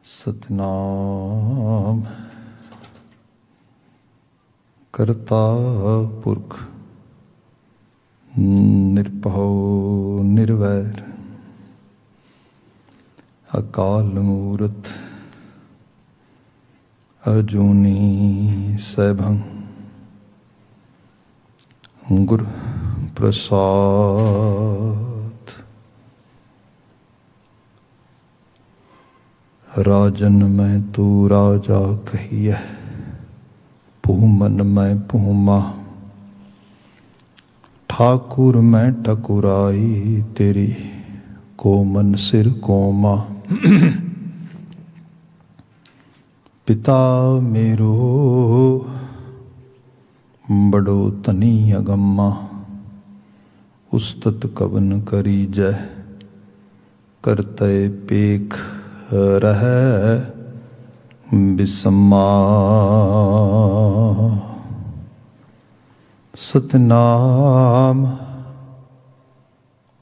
सतनाम करता पुरख निरभौ निर्वैर अकाल मूरत अजूनी सैभं गुर प्रसाद। राजन मैं तू राजा कहिए, भूमन मैं भूमा, ठाकुर मैं ठकुराई, तेरी कोमन सिर कोमा। पिता मेरो बड़ो तनी अगम्मा, उस्तत कवन करी जय, करते पेख रह बिसम्मा। सतनाम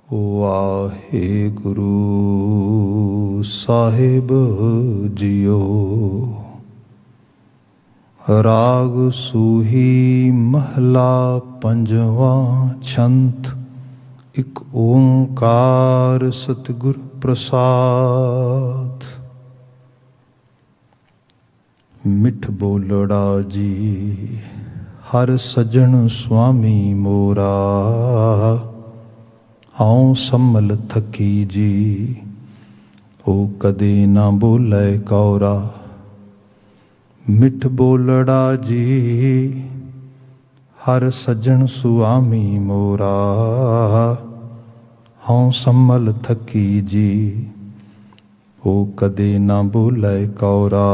वाहे गुरु साहिब जियो। राग सूही महला पंजवा छंत, एक ओंकार सतगुर प्रसाद। मिठ बोलड़ा जी हर सजन स्वामी मोरा, आऊं सम्मल थकी जी ओ कदे ना बोले कौरा। मिठ बोलड़ा जी हर सजन सुआमी मोरा, हाँ सम्मल थकी जी ओ कदे ना बोले कौरा।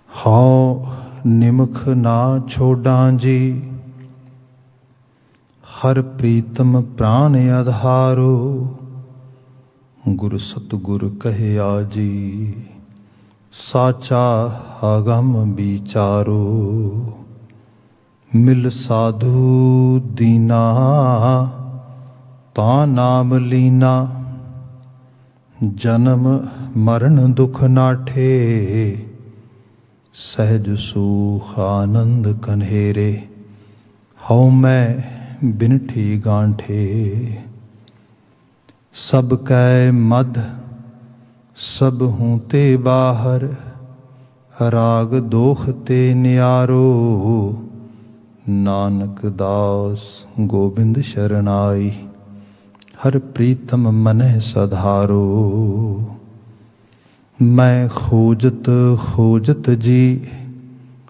हाँ निमख ना छोड़ा जी हर प्रीतम प्राण आधारो, गुर सतगुर कहया जी साचा आगम विचारो। मिल साधु दीना ता नाम लीना, जन्म मरण दुख नाठे, सहज सुख आनंद कन्हेरे। हऊँ मैं बिनठी गांठे, सब कै मध सब हूँ ते बाहर, राग दोख ते न्यारो। नानक दास गोबिंद शरणाई, हर प्रीतम मनह सधारो। मैं खोजत खोजत जी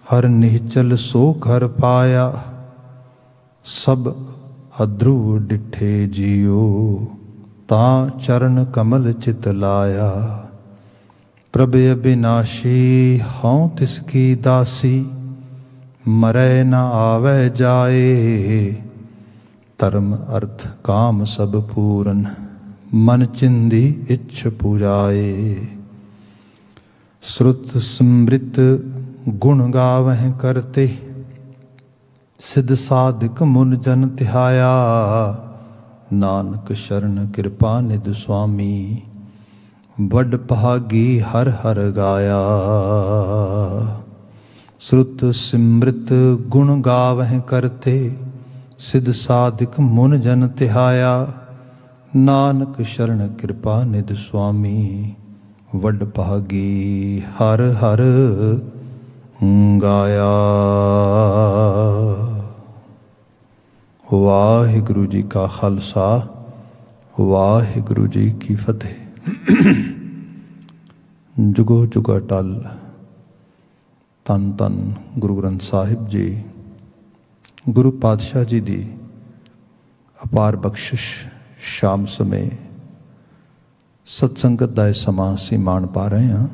हर निश्चल सो कर पाया, सब अध्रुव डिठे जियो ता चरण कमल चित लाया। प्रभ अविनाशी हूँ तिसकी दासी, मरै न आवे जाए, धर्म अर्थ काम सब पूरन, मन चिंदी इच्छ पुजाए। श्रुत स्मृत गुण गावह करते, सिद्ध साधिक मुन जन तिहाया। नानक शरण कृपा निध स्वामी, बड़ भागी हर हर गाया। श्रुत सिमृत गुण गावह करते, सिद्ध साधिक मुन जन तिहाया। नानक शरण कृपा निध स्वामी, वड भागी हर हर गाया। वाहिगुरु जी का खालसा, वाहिगुरु जी की फतेह। जुगो जुग अटल। तन तन गुरु ग्रंथ साहिब जी, गुरु पातशाह जी दी अपार बख्शिश। शाम समय सत्संगत ਦਾ ਸਮਾਂ ਅਸੀਂ ਮਾਣ ਪਾ ਰਹੇ ਹਾਂ।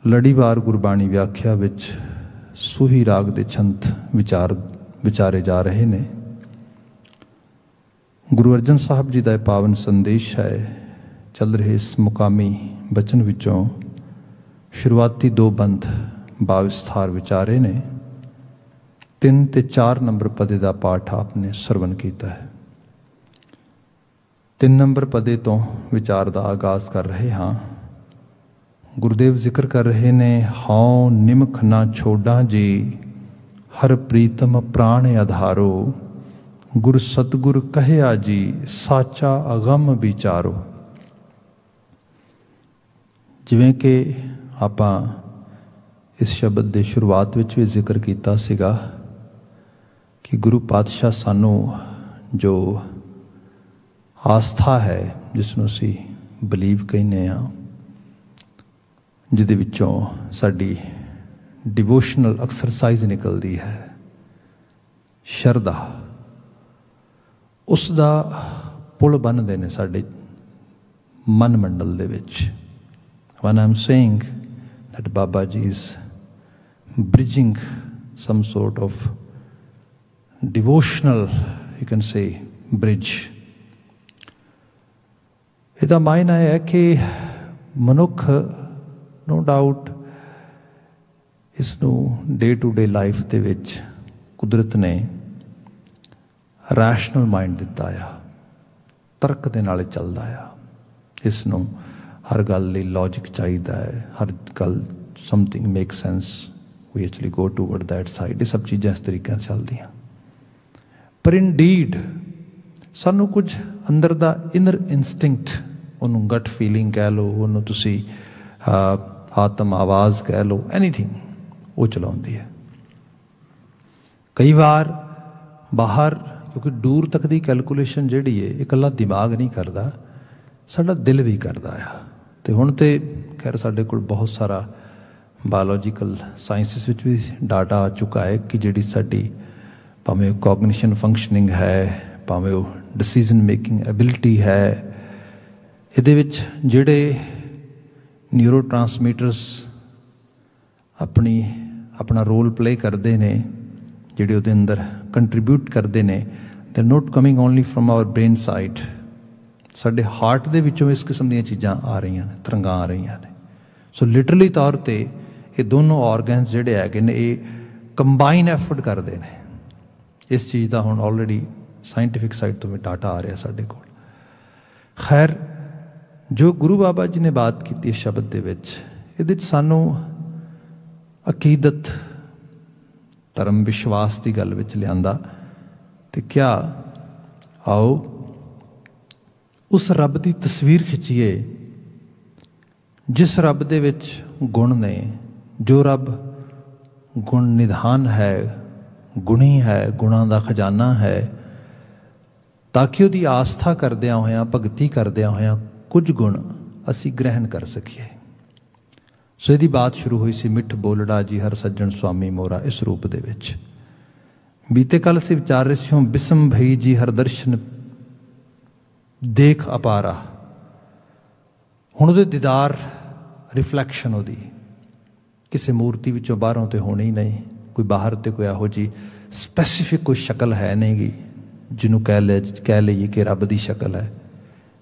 ਲੜੀਵਾਰ ਗੁਰਬਾਣੀ ਵਿਆਖਿਆ ਵਿੱਚ ਸੂਹੀ ਰਾਗ ਦੇ ਛੰਤ ਵਿਚਾਰੇ ਜਾ ਰਹੇ ਨੇ। ਗੁਰੂ ਅਰਜਨ ਸਾਹਿਬ ਜੀ ਦਾ ਇਹ ਪਾਵਨ ਸੰਦੇਸ਼ ਹੈ। ਚੱਲ ਰਹੇ ਇਸ ਮੁਕਾਮੀ ਬਚਨ ਵਿੱਚੋਂ ਸ਼ੁਰੂਆਤੀ ਦੋ ਬੰਦ ਬਾਵਿਸਥਾਰ ਵਿਚਾਰੇ ਨੇ। 3 ਤੇ 4 ਨੰਬਰ ਪਦੇ ਦਾ ਪਾਠ ਆਪਨੇ ਸਰਵਨ ਕੀਤਾ ਹੈ। 3 नंबर पदे तो विचार का आगाज़ कर रहे हाँ। गुरुदेव जिक्र कर रहे ने, हाउ निमख ना छोड़ा जी, हर प्रीतम प्राण आधारो, गुर सतगुर कहया जी, साचा अगम विचारो। जिवें कि आपां इस शब्द के शुरुआत विच भी जिक्र किया सीगा कि गुरु पातशाह सानू जो आस्था है, जिसनों असी बिलीव कहने हाँ, जिहदे विचों साडी डिवोशनल एक्सरसाइज निकलती है, शरधा, उसका पुल बनते हैं साडे मन मंडल दे विच। When I'm saying that Babaji is bridging some sort of devotional, you can say, bridge, ਇਹਦਾ ਮਾਇਨਾ ਹੈ ਕਿ ਮਨੁੱਖ नो डाउट इस डे टू डे लाइफ के विच कुदरत ने रैशनल माइंड दिता आ, तर्क के नाल चलता आ। इसनों हर गल लई लॉजिक चाहिए है, हर गल something make sense, we actually go toward that side. ये सब चीज़ां इस तरीके चलदियां। पर इंडीड सानू कुछ अंदर दा इनर इंस्टिंक्ट, उन्होंने गट फीलिंग कह लो, उन्होंने तुसी आत्म आवाज़ कह लो, एनीथिंग, वो चलाउंदी है। कई बार बाहर, क्योंकि दूर तक की कैलकुलेशन जिहड़ी है इकल्ला दिमाग नहीं करता, साडा दिल भी करता है। तो हुण ते खैर साडे कोल बहुत सारा बायोलॉजिकल साइंसिस विच भी डाटा आ चुका है कि जिहड़ी साडी भावें कॉग्निशन फंक्शनिंग है, भावें डिसीजन मेकिंग एबिलिटी है, इहदे विच जिहड़े न्यूरो ट्रांसमीटर्स अपना रोल प्ले करते हैं, जिहड़े उहदे अंदर कंट्रीब्यूट करते हैं, they are not coming only from our brain side. साडे हार्ट दे विचों इस किस्म दी चीज़ां आ रही ने, तरंगां आ रही ने। सो लिटरली तौर पर ये दोनों ऑर्गनस जिहड़े हैगे ने, ये कंबाइन एफर्ट करते हैं। इस चीज़ का हुण ऑलरेडी साइंटिफिक साइड तो भी डाटा आ रहा साडे कोल। खैर, जो गुरु बाबा जी ने बात की इस शब्द दे विच, इहदे विच सानू अकीदत, धर्म, विश्वास की गल विच लिआंदा। ते क्या आओ उस रब की तस्वीर खिंचीए जिस रब दे विच गुण ने, जो रब गुण निधान है, गुणी है, गुणां दा खजाना है, ताकि उहदी आस्था करदियां होयां, भगती करदियां होयां कुछ गुण असी ग्रहण कर सकीए। सो यदी बात शुरू हुई सी, मिठ बोलड़ा जी हर सज्जन स्वामी मोरा, इस रूप दे विच। बीते कल से विचार रहे सी, बिसम भई जी हर दर्शन देख अपारा। हुण उहदे दीदार, रिफ्लैक्शन उहदी किसी मूर्ति विचों बाहरों तो होनी ही नहीं। कोई बाहर तो कोई इहो जी स्पैसीफिक कोई शक्ल है नहीं गी जिन्हों कह लीए कि रब की शक्ल है।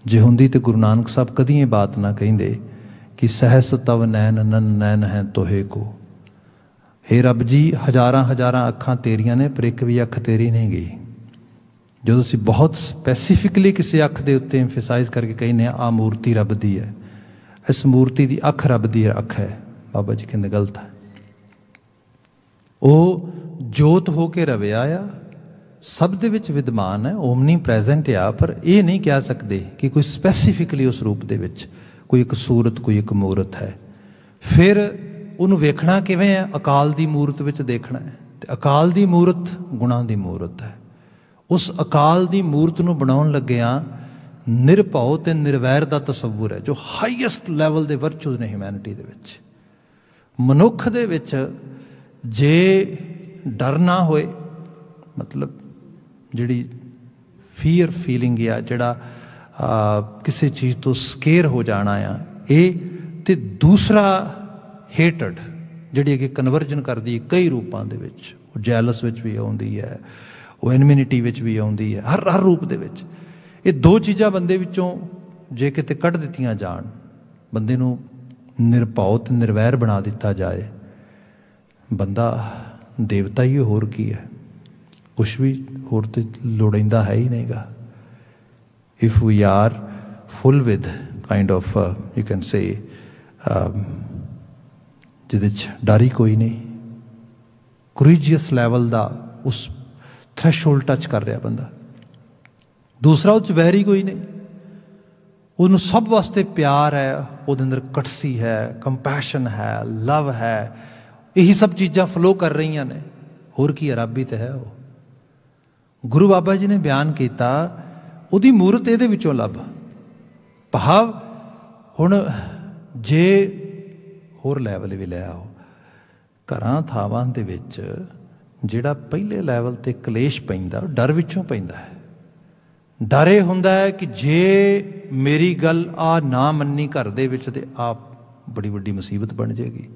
जे हुंदी तो गुरु नानक साहब कदी ये बात ना कहिंदे कि सहस तव नैन नन नैन है तोहे को। हे रब जी, हज़ारां हज़ारां अखां तेरियां ने, पर एक भी अख तेरी नहीं गई। जो असीं बहुत स्पैसीफिकली किसी अख के उत्ते एम्फेसाइज करके कहने आ मूर्ति रब दी है, इस मूर्ति की अख रब दी अख है, बाबा जी कहते गलत है। वो जोत हो के रविया आ, सब दे विच विद्यमान है, ओमनी प्रेजेंट आ, पर यह नहीं कह सकते कि कोई स्पैसीफिकली उस रूप दे विच कोई एक सूरत, कोई एक मूरत है। फिर उन्होंने वेखना किवें है? अकाल दी मूरत विच देखना है। तो अकाल दी मूरत गुणां दी मूरत है। उस अकाल दी मूरत नूं बनाउण लग्गिआं निरभौ ते निर्वैर दा तसव्वुर है, जो हाईएस्ट लैवल दे वर्चूज ने ह्यूमैनिटी दे विच। मनुख दे विच जे डर ना होए, मतलब जिहड़ी फीयर फीलिंग आ, जिहड़ा किसी चीज़ तो स्केयर हो जाना आ, ये ते दूसरा हेटड जिहड़ी कि कन्वर्जन करदी कई रूपां दे विच, वो जैलस विच भी आउंदी है, वो एनमिनिटी विच भी आउंदी है, हर रूप दे विच। ये दो चीज़ां बंदे विचों जे किते कढ़ दित्तियां जाण, बंदे नूं निरभौ ते निर्वैर बना दिता जाए, बंदा देवता ही होर की है, कुछ भी होर तो लोड़ींदा है ही नहीं गा। if we are full with kind of you can say ਜਿਹਦੇ 'ਚ ਡਰ ਹੀ ਕੋਈ ਨਹੀਂ, ਕੋਰੀਜੀਅਸ ਲੈਵਲ ਦਾ ਉਸ ਥ੍ਰੈਸ਼ਹੋਲਡ ਟੱਚ ਕਰ ਰਿਹਾ ਬੰਦਾ। ਦੂਸਰਾ, ਉਹ 'ਚ ਵੈਰ ਹੀ ਕੋਈ ਨਹੀਂ, ਉਹਨੂੰ ਸਭ ਵਾਸਤੇ ਪਿਆਰ ਹੈ, ਉਹਦੇ ਅੰਦਰ ਕਟਸੀ ਹੈ, ਕੰਪੈਸ਼ਨ ਹੈ, ਲਵ ਹੈ, ਇਹੀ ਸਭ ਚੀਜ਼ਾਂ ਫਲੋ ਕਰ ਰਹੀਆਂ ਨੇ। ਹੋਰ ਕੀ, ਰੱਬ ਹੀ ਤਾਂ ਹੈ ਉਹ। ਗੁਰੂ ਬਾਬਾ ਜੀ ਨੇ ਬਿਆਨ ਕੀਤਾ ਉਹਦੀ ਮੂਰਤ ਇਹਦੇ ਵਿੱਚੋਂ ਲੱਭ। ਭਾਵ ਹੁਣ ਜੇ ਹੋਰ ਲੈਵਲ ਵੀ ਲੈ ਆਓ, ਘਰਾਂ ਥਾਵਾਂ ਦੇ ਵਿੱਚ ਜਿਹੜਾ ਪਹਿਲੇ ਲੈਵਲ 'ਤੇ ਕਲੇਸ਼ ਪੈਂਦਾ ਉਹ ਡਰ ਵਿੱਚੋਂ ਪੈਂਦਾ ਹੈ। ਡਰ ਇਹ ਹੁੰਦਾ ਹੈ ਕਿ ਜੇ ਮੇਰੀ ਗੱਲ ਆ ਨਾ ਮੰਨੀ ਘਰ ਦੇ ਵਿੱਚ ਤੇ ਆ ਬੜੀ ਵੱਡੀ ਮੁਸੀਬਤ ਬਣ ਜਾਏਗੀ,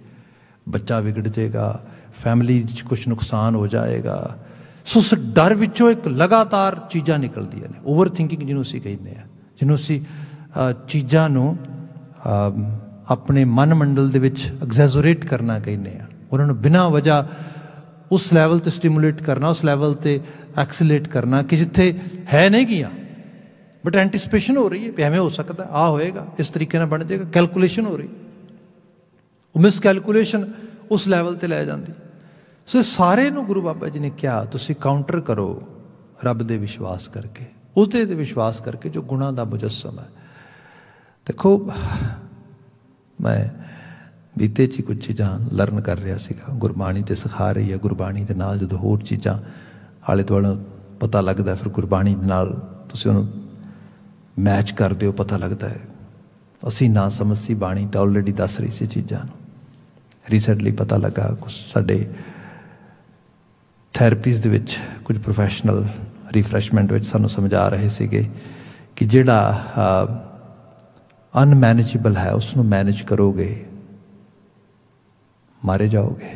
ਬੱਚਾ ਵਿਗੜ ਜਾਏਗਾ, ਫੈਮਿਲੀ 'ਚ ਕੁਛ ਨੁਕਸਾਨ ਹੋ ਜਾਏਗਾ। ਸੋ ਉਸ ਡਰ ਵਿੱਚੋਂ ਇੱਕ ਲਗਾਤਾਰ ਚੀਜ਼ਾਂ ਨਿਕਲਦੀਆਂ ਨੇ। ਓਵਰ ਥਿੰਕਿੰਗ ਜਿਹਨੂੰ ਅਸੀਂ ਕਹਿੰਦੇ ਹਾਂ, ਜਿਹਨੂੰ ਅਸੀਂ ਚੀਜ਼ਾਂ ਨੂੰ ਆਪਣੇ ਮਨ ਮੰਡਲ ਦੇ ਵਿੱਚ ਐਗਜ਼ੈਜੋਰੇਟ ਕਰਨਾ ਕਹਿੰਦੇ ਹਾਂ। ਉਹਨਾਂ ਨੂੰ ਬਿਨਾਂ ਵਜ੍ਹਾ ਉਸ ਲੈਵਲ 'ਤੇ ਸਟੀਮੂਲੇਟ ਕਰਨਾ, ਉਸ ਲੈਵਲ 'ਤੇ ਐਕਸੀਲੇਟ ਕਰਨਾ ਕਿ ਜਿੱਥੇ ਹੈ ਨਹੀਂ ਗਿਆ, ਬਟ ਐਂਟੀਸਪੇਸ਼ਨ ਹੋ ਰਹੀ ਹੈ ਵੀ ਐਵੇਂ ਹੋ ਸਕਦਾ, ਆਹ ਹੋਏਗਾ, ਇਸ ਤਰੀਕੇ ਨਾਲ ਬਣ ਜਾਏਗਾ, ਕੈਲਕੂਲੇਸ਼ਨ ਹੋ ਰਹੀ, ਉਹ ਮਿਸ ਕੈਲਕੂਲੇਸ਼ਨ ਉਸ ਲੈਵਲ 'ਤੇ ਲੈ ਜਾਂਦੀ। ਸੋ ਸਾਰੇ ਨੂੰ ਗੁਰੂ ਬਾਬਾ ਜੀ ਨੇ ਕਿਹਾ ਤੁਸੀਂ ਕਾਊਂਟਰ ਕਰੋ ਰੱਬ ਦੇ ਵਿਸ਼ਵਾਸ ਕਰਕੇ, ਉਸਦੇ 'ਤੇ ਵਿਸ਼ਵਾਸ ਕਰਕੇ ਜੋ ਗੁਣਾਂ ਦਾ ਮੁਜੱਸਮ ਹੈ। ਦੇਖੋ, ਮੈਂ ਬੀਤੇ 'ਚ ਹੀ ਕੁਝ ਚੀਜ਼ਾਂ ਲਰਨ ਕਰ ਰਿਹਾ ਸੀਗਾ, ਗੁਰਬਾਣੀ ਤੇ ਸਿਖਾ ਰਹੀ ਹੈ। ਗੁਰਬਾਣੀ ਦੇ ਨਾਲ ਜਦੋਂ ਹੋਰ ਚੀਜ਼ਾਂ ਆਲੇ ਦੁਆਲੇ ਪਤਾ ਲੱਗਦਾ, ਫਿਰ ਗੁਰਬਾਣੀ ਦੇ ਨਾਲ ਤੁਸੀਂ ਉਹਨੂੰ ਮੈਚ ਕਰਦੇ ਹੋ, ਪਤਾ ਲੱਗਦਾ ਹੈ। ਅਸੀਂ ਨਾ ਸਮਝ ਸੀ ਬਾਣੀ ਤਾਂ ਆਲਰੇਡੀ ਦੱਸ ਰਹੀ ਸੀ ਚੀਜ਼ਾਂ ਨੂੰ। ਰੀਸੈਂਟਲੀ ਪਤਾ ਲੱਗਾ ਕੁਛ ਸਾਡੇ ਥੈਰੇਪੀਜ਼ ਦੇ ਵਿੱਚ ਕੁਝ ਪ੍ਰੋਫੈਸ਼ਨਲ ਰਿਫਰੈਸ਼ਮੈਂਟ ਵਿੱਚ ਸਾਨੂੰ ਸਮਝਾ ਰਹੇ ਸੀਗੇ ਕਿ ਜਿਹੜਾ ਅਨਮੈਨੇਜੇਬਲ ਹੈ ਉਸਨੂੰ ਮੈਨੇਜ ਕਰੋਗੇ ਮਾਰੇ ਜਾਓਗੇ।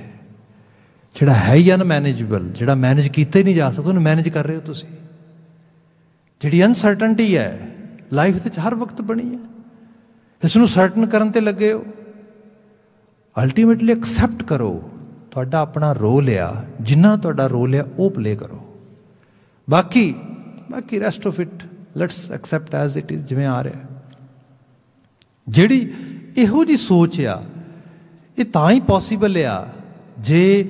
ਜਿਹੜਾ ਹੈ ਹੀ ਅਨਮੈਨੇਜੇਬਲ, ਜਿਹੜਾ ਮੈਨੇਜ ਕੀਤਾ ਹੀ ਨਹੀਂ ਜਾ ਸਕਦਾ, ਉਹਨੂੰ ਮੈਨੇਜ ਕਰ ਰਹੇ ਹੋ ਤੁਸੀਂ। ਜਿਹੜੀ ਅਨਸਰਟਨਟੀ ਹੈ ਲਾਈਫ ਦੇ ਵਿੱਚ ਹਰ ਵਕਤ ਬਣੀ ਹੈ, ਇਸ ਨੂੰ ਸਰਟਨ ਕਰਨ 'ਤੇ ਲੱਗੇ ਹੋ। ਅਲਟੀਮੇਟਲੀ ਐਕਸੈਪਟ ਕਰੋ ਤੁਹਾਡਾ ਆਪਣਾ ਰੋਲ ਆ, ਜਿੰਨਾ ਤੁਹਾਡਾ ਰੋਲ ਆ ਉਹ ਪਲੇ ਕਰੋ। ਬਾਕੀ rest of it let's accept as it is, ਜਿਵੇਂ ਆ ਰਿਹਾ। ਜਿਹੜੀ ਇਹੋ ਜਿਹੀ ਸੋਚ ਆ, ਇਹ ਤਾਂ ਹੀ ਪੋਸੀਬਲ ਆ ਜੇ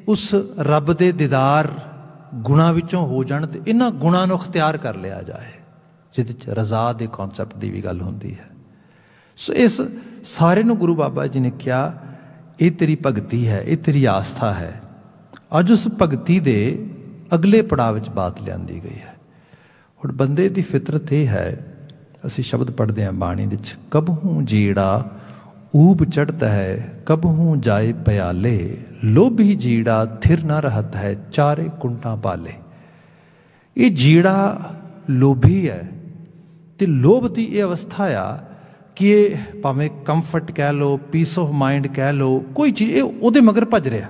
ਉਸ ਰੱਬ ਦੇ ਦੀਦਾਰ ਗੁਣਾਂ ਵਿੱਚੋਂ ਹੋ ਜਾਣ ਤੇ ਇਹਨਾਂ ਗੁਣਾਂ ਨੂੰ ਅਖਤਿਆਰ ਕਰ ਲਿਆ ਜਾਏ, ਜਿਹਦੇ 'ਚ ਰਜ਼ਾ ਦੇ ਕੌਨਸੈਪਟ ਦੀ ਵੀ ਗੱਲ ਹੁੰਦੀ ਹੈ। ਸੋ ਇਸ ਸਾਰੇ ਨੂੰ ਗੁਰੂ ਬਾਬਾ ਜੀ ਨੇ ਕਿਹਾ ਇਹ ਤੇਰੀ ਭਗਤੀ ਹੈ, ਇਹ ਤੇਰੀ ਆਸਥਾ ਹੈ। ਅੱਜ ਉਸ ਭਗਤੀ ਦੇ ਅਗਲੇ ਪੜਾਅ ਵਿੱਚ ਬਾਤ ਲਿਆਂਦੀ ਗਈ ਹੈ। ਹੁਣ ਬੰਦੇ ਦੀ ਫਿਤਰਤ ਇਹ ਹੈ, ਅਸੀਂ ਸ਼ਬਦ ਪੜ੍ਹਦੇ ਹਾਂ ਬਾਣੀ ਵਿੱਚ, ਕਬਹੂ ਜੀੜਾ ਊਬ ਚੜ੍ਹਦਾ ਹੈ, ਕਬਹੂ ਜਾਏ ਪਿਆਲੇ, ਲੋਭੀ ਜੀੜਾ ਥਿਰ ਨਾ ਰਹਤ ਹੈ, ਚਾਰੇ ਕੁੰਟਾਂ ਪਾਲੇ। ਇਹ ਜੀੜਾ ਲੋਭੀ ਹੈ ਤੇ ਲੋਭ ਦੀ ਇਹ ਅਵਸਥਾ ਆ ਕਿ ਇਹ ਭਾਵੇਂ ਕੰਫਰਟ ਕਹਿ ਲਓ, ਪੀਸ ਆਫ ਮਾਈਂਡ ਕਹਿ ਲਓ, ਕੋਈ ਚੀਜ਼ ਇਹ ਉਹਦੇ ਮਗਰ ਭੱਜ ਰਿਹਾ।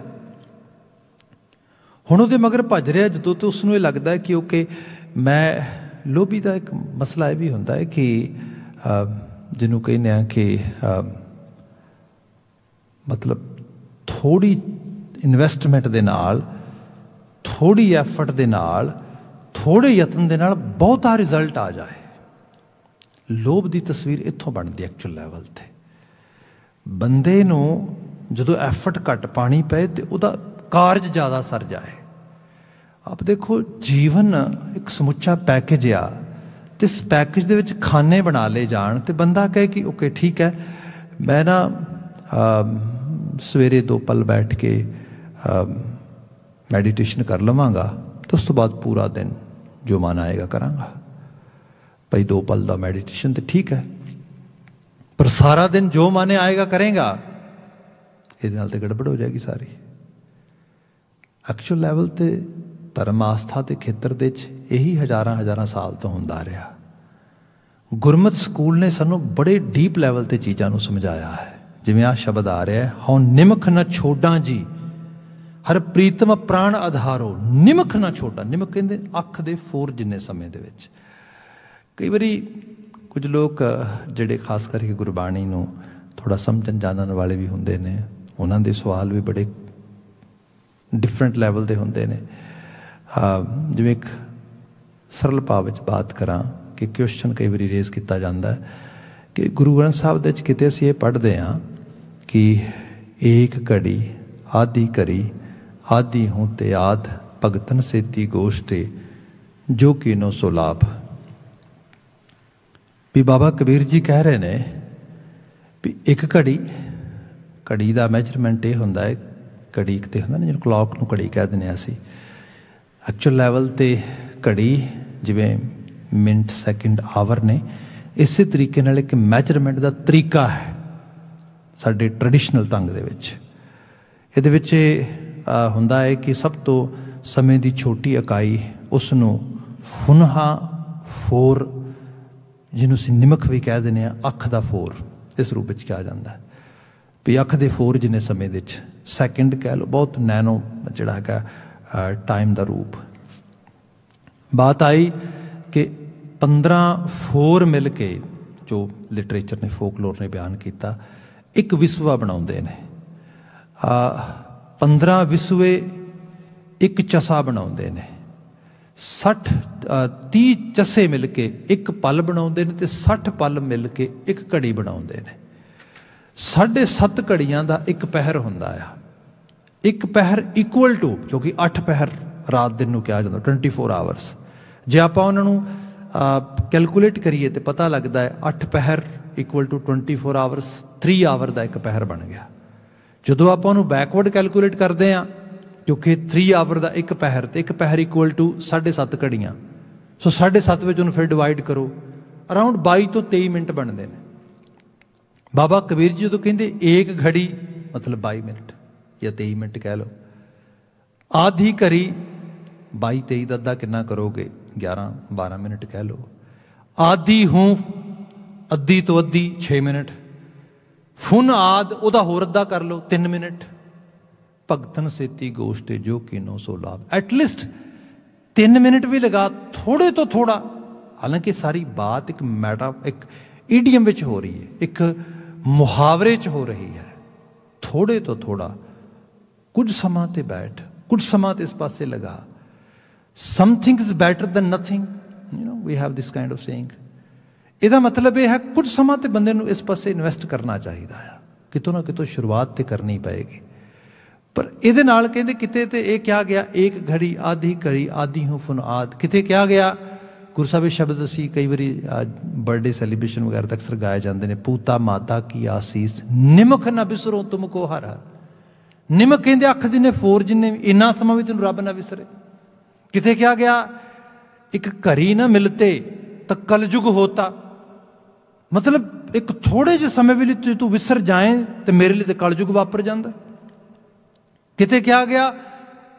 ਹੁਣ ਉਹਦੇ ਮਗਰ ਭੱਜ ਰਿਹਾ ਜਦੋਂ ਤੇ ਉਸਨੂੰ ਇਹ ਲੱਗਦਾ ਕਿ ਓਕੇ ਮੈਂ ਲੋਭੀ ਦਾ ਇੱਕ ਮਸਲਾ ਇਹ ਵੀ ਹੁੰਦਾ ਹੈ ਕਿ ਜਿਹਨੂੰ ਕਹਿੰਦੇ ਆ ਕਿ ਮਤਲਬ ਥੋੜ੍ਹੀ ਇਨਵੈਸਟਮੈਂਟ ਦੇ ਨਾਲ, ਥੋੜ੍ਹੀ ਐਫਰਟ ਦੇ ਨਾਲ, ਥੋੜ੍ਹੇ ਯਤਨ ਦੇ ਨਾਲ ਬਹੁਤਾ ਰਿਜ਼ਲਟ ਆ ਜਾਏ। ਲੋਭ ਦੀ ਤਸਵੀਰ ਇੱਥੋਂ ਬਣਦੀ ਐਕਚੁਅਲ ਲੈਵਲ 'ਤੇ। ਬੰਦੇ ਨੂੰ ਜਦੋਂ ਐਫਰਟ ਘੱਟ ਪਾਣੀ ਪਏ ਤੇ ਉਹਦਾ ਕਾਰਜ ਜ਼ਿਆਦਾ ਸਰ ਜਾਏ। ਆਪ ਦੇਖੋ, ਜੀਵਨ ਇੱਕ ਸਮੁੱਚਾ ਪੈਕੇਜ ਆ ਤੇ ਇਸ ਪੈਕੇਜ ਦੇ ਵਿੱਚ ਖਾਨੇ ਬਣਾ ਲਏ ਜਾਣ ਤੇ ਬੰਦਾ ਕਹੇ ਕਿ ਓਕੇ ਠੀਕ ਹੈ, ਮੈਂ ਨਾ ਸਵੇਰੇ 2 ਪਲ ਬੈਠ ਕੇ ਮੈਡੀਟੇਸ਼ਨ ਕਰ ਲਵਾਂਗਾ ਤੇ ਉਸ ਤੋਂ ਬਾਅਦ ਪੂਰਾ ਦਿਨ ਜੋ ਮਨ ਆਏਗਾ ਕਰਾਂਗਾ। ਭਾਈ 2 ਪਲ ਦਾ ਮੈਡੀਟੇਸ਼ਨ ਤੇ ਠੀਕ ਹੈ, ਪਰ ਸਾਰਾ ਦਿਨ ਜੋ ਮਨ ਆਏਗਾ ਕਰੇਗਾ, ਇਹਦੇ ਨਾਲ ਤੇ ਗੜਬੜ ਹੋ ਜਾਏਗੀ ਸਾਰੀ। ਐਕਚੁਅਲ ਲੈਵਲ 'ਤੇ ਧਰਮ ਆਸਥਾ ਦੇ ਖੇਤਰ ਦੇ 'ਚ ਇਹੀ ਹਜ਼ਾਰਾਂ ਸਾਲ ਤੋਂ ਹੁੰਦਾ ਰਿਹਾ। ਗੁਰਮਤਿ ਸਕੂਲ ਨੇ ਸਾਨੂੰ ਬੜੇ ਡੀਪ ਲੈਵਲ 'ਤੇ ਚੀਜ਼ਾਂ ਨੂੰ ਸਮਝਾਇਆ ਹੈ। ਜਿਵੇਂ ਆਹ ਸ਼ਬਦ ਆ ਰਿਹਾ, ਹਉ ਨਿਮਖ ਨਾ ਛੋਡਾਂ ਜੀ, ਹਰ ਪ੍ਰੀਤਮ ਪ੍ਰਾਣ ਆਧਾਰੋ, ਨਿਮਖ ਨਾ ਛੋਡਾਂ। ਨਿਮਖ ਕਹਿੰਦੇ ਅੱਖ ਦੇ ਫੋਰ ਜਿੰਨੇ ਸਮੇਂ ਦੇ ਵਿੱਚ। ਕਈ ਵਾਰੀ ਕੁਝ ਲੋਕ ਜਿਹੜੇ ਖਾਸ ਕਰਕੇ ਗੁਰਬਾਣੀ ਨੂੰ ਥੋੜ੍ਹਾ ਸਮਝਣ ਜਾਣਨ ਵਾਲੇ ਵੀ ਹੁੰਦੇ ਨੇ, ਉਹਨਾਂ ਦੇ ਸਵਾਲ ਵੀ ਬੜੇ ਡਿਫਰੈਂਟ ਲੈਵਲ ਦੇ ਹੁੰਦੇ ਨੇ। ਜਿਵੇਂ ਇੱਕ ਸਰਲ ਭਾਵ ਵਿੱਚ ਬਾਤ ਕਰਾਂ कि क्वेश्चन कई बार रेज़ किया जाता है कि गुरु ग्रंथ साहब दे किते असीं ये पढ़ते हाँ कि एक घड़ी आदि करी आदि हूँ ते आद भगतन सेती गोष्ठे जो कीनो सो लाभ। भी बाबा कबीर जी कह रहे ने भी एक घड़ी घड़ी का मैजरमेंट ये होंदा है, घड़ी एक तो होंदा ना जिन्होंने क्लॉक नूं घड़ी कह दिंदे असीं, एक्चुअल लैवल ते घड़ी जिवें मिनट सैकेंड आवर ने, इस तरीके नाल एक मैजरमेंट का तरीका है साडे ट्रैडिशनल ढंग दे विच। इहदे विच हुंदा है कि सब तो समय की छोटी इकाई उसनूं फुनहा फोर, जिन्हों असीं निमक भी कह दिंदे आ, अख दा फोर इस रूप में कहा जाता है भी अख दे फोर जिन्ने समय दे सैकेंड कह लो, बहुत नैनो जिहड़ा है टाइम का रूप। बात आई कि 15 फोर मिल के जो लिटरेचर ने फोकलोर ने बयान किया एक विसवा बनाते हैं, 15 विसवे एक चसा बनाते हैं, 30 चसे मिल के एक पल बनाते हैं, 60 पल मिल के एक घड़ी बनाते हैं। 7.5 घड़ियां का एक पहर होंदा आ, एक पहर इक्वल टू, क्योंकि 8 पहर रात दिन नूं कहा जाता 24 आवर्स। जे आपां उन्हां नूं कैलकुलेट करिए तो पता लगता है 8 पहर इक्वल टू 24 आवर्स, 3 आवर का एक पहर बन गया। जो आप बैकवर्ड कैलकुलेट करते हैं क्योंकि 3 आवर का एक पहर तो एक पहर इक्वल टू 7.5 घड़ियाँ, सो 7.5 में उन्होंने फिर डिवाइड करो, अराउंड 22 तो 23 मिनट बनते हैं। बाबा कबीर जी जो कहते एक घड़ी मतलब 22 मिनट या 23 मिनट कह लो, आधी घड़ी 22-23 का अद्धा कितना करोगे 11-12 मिनट कह लो, आधी हूँ अद्धी तो अद्धी 6 मिनट, फुन आद उदा होर अद्धा कर लो 3 मिनट, भगतन सेती गोष्ठे जो कीनो सो लाभ। एटलीस्ट 3 मिनट भी लगा, थोड़े तो थोड़ा, हालांकि सारी बात एक मैटा एक ईडियम विच हो रही है, एक मुहावरे च हो रही है, थोड़े तो थोड़ा कुछ समा ते बैठ, कुछ समा ते इस पासे लगा, something is better than nothing, you know we have this kind of saying. ਇਹਦਾ मतलब यह है कुछ समा तो बंदे नूं इस पासे इन्वेस्ट करना चाहिए है, कितों ना कितों शुरुआत तो करनी पएगी। पर ये नाल कहते किते तो यह क्या गया, एक घड़ी आदि हूँ फुन आद, किते क्या गया। गुरु साहब शब्द असी कई बारी बर्थडे सैलीब्रेशन वगैरह तक अक्सर गाए जाते हैं, पूता माता की आसीस निमक ना बिसरो तुमको हर हर। निमक कहते अख दिने फोर जिन्ने इन्ना समा भी तेन रब ना विसरे। किते क्या गया, एक घड़ी ना मिलते तो कलयुग होता, मतलब एक थोड़े जे समय भी लिए तू विसर जाए तो मेरे लिए तो कलयुग वापर जाता। किते क्या गया,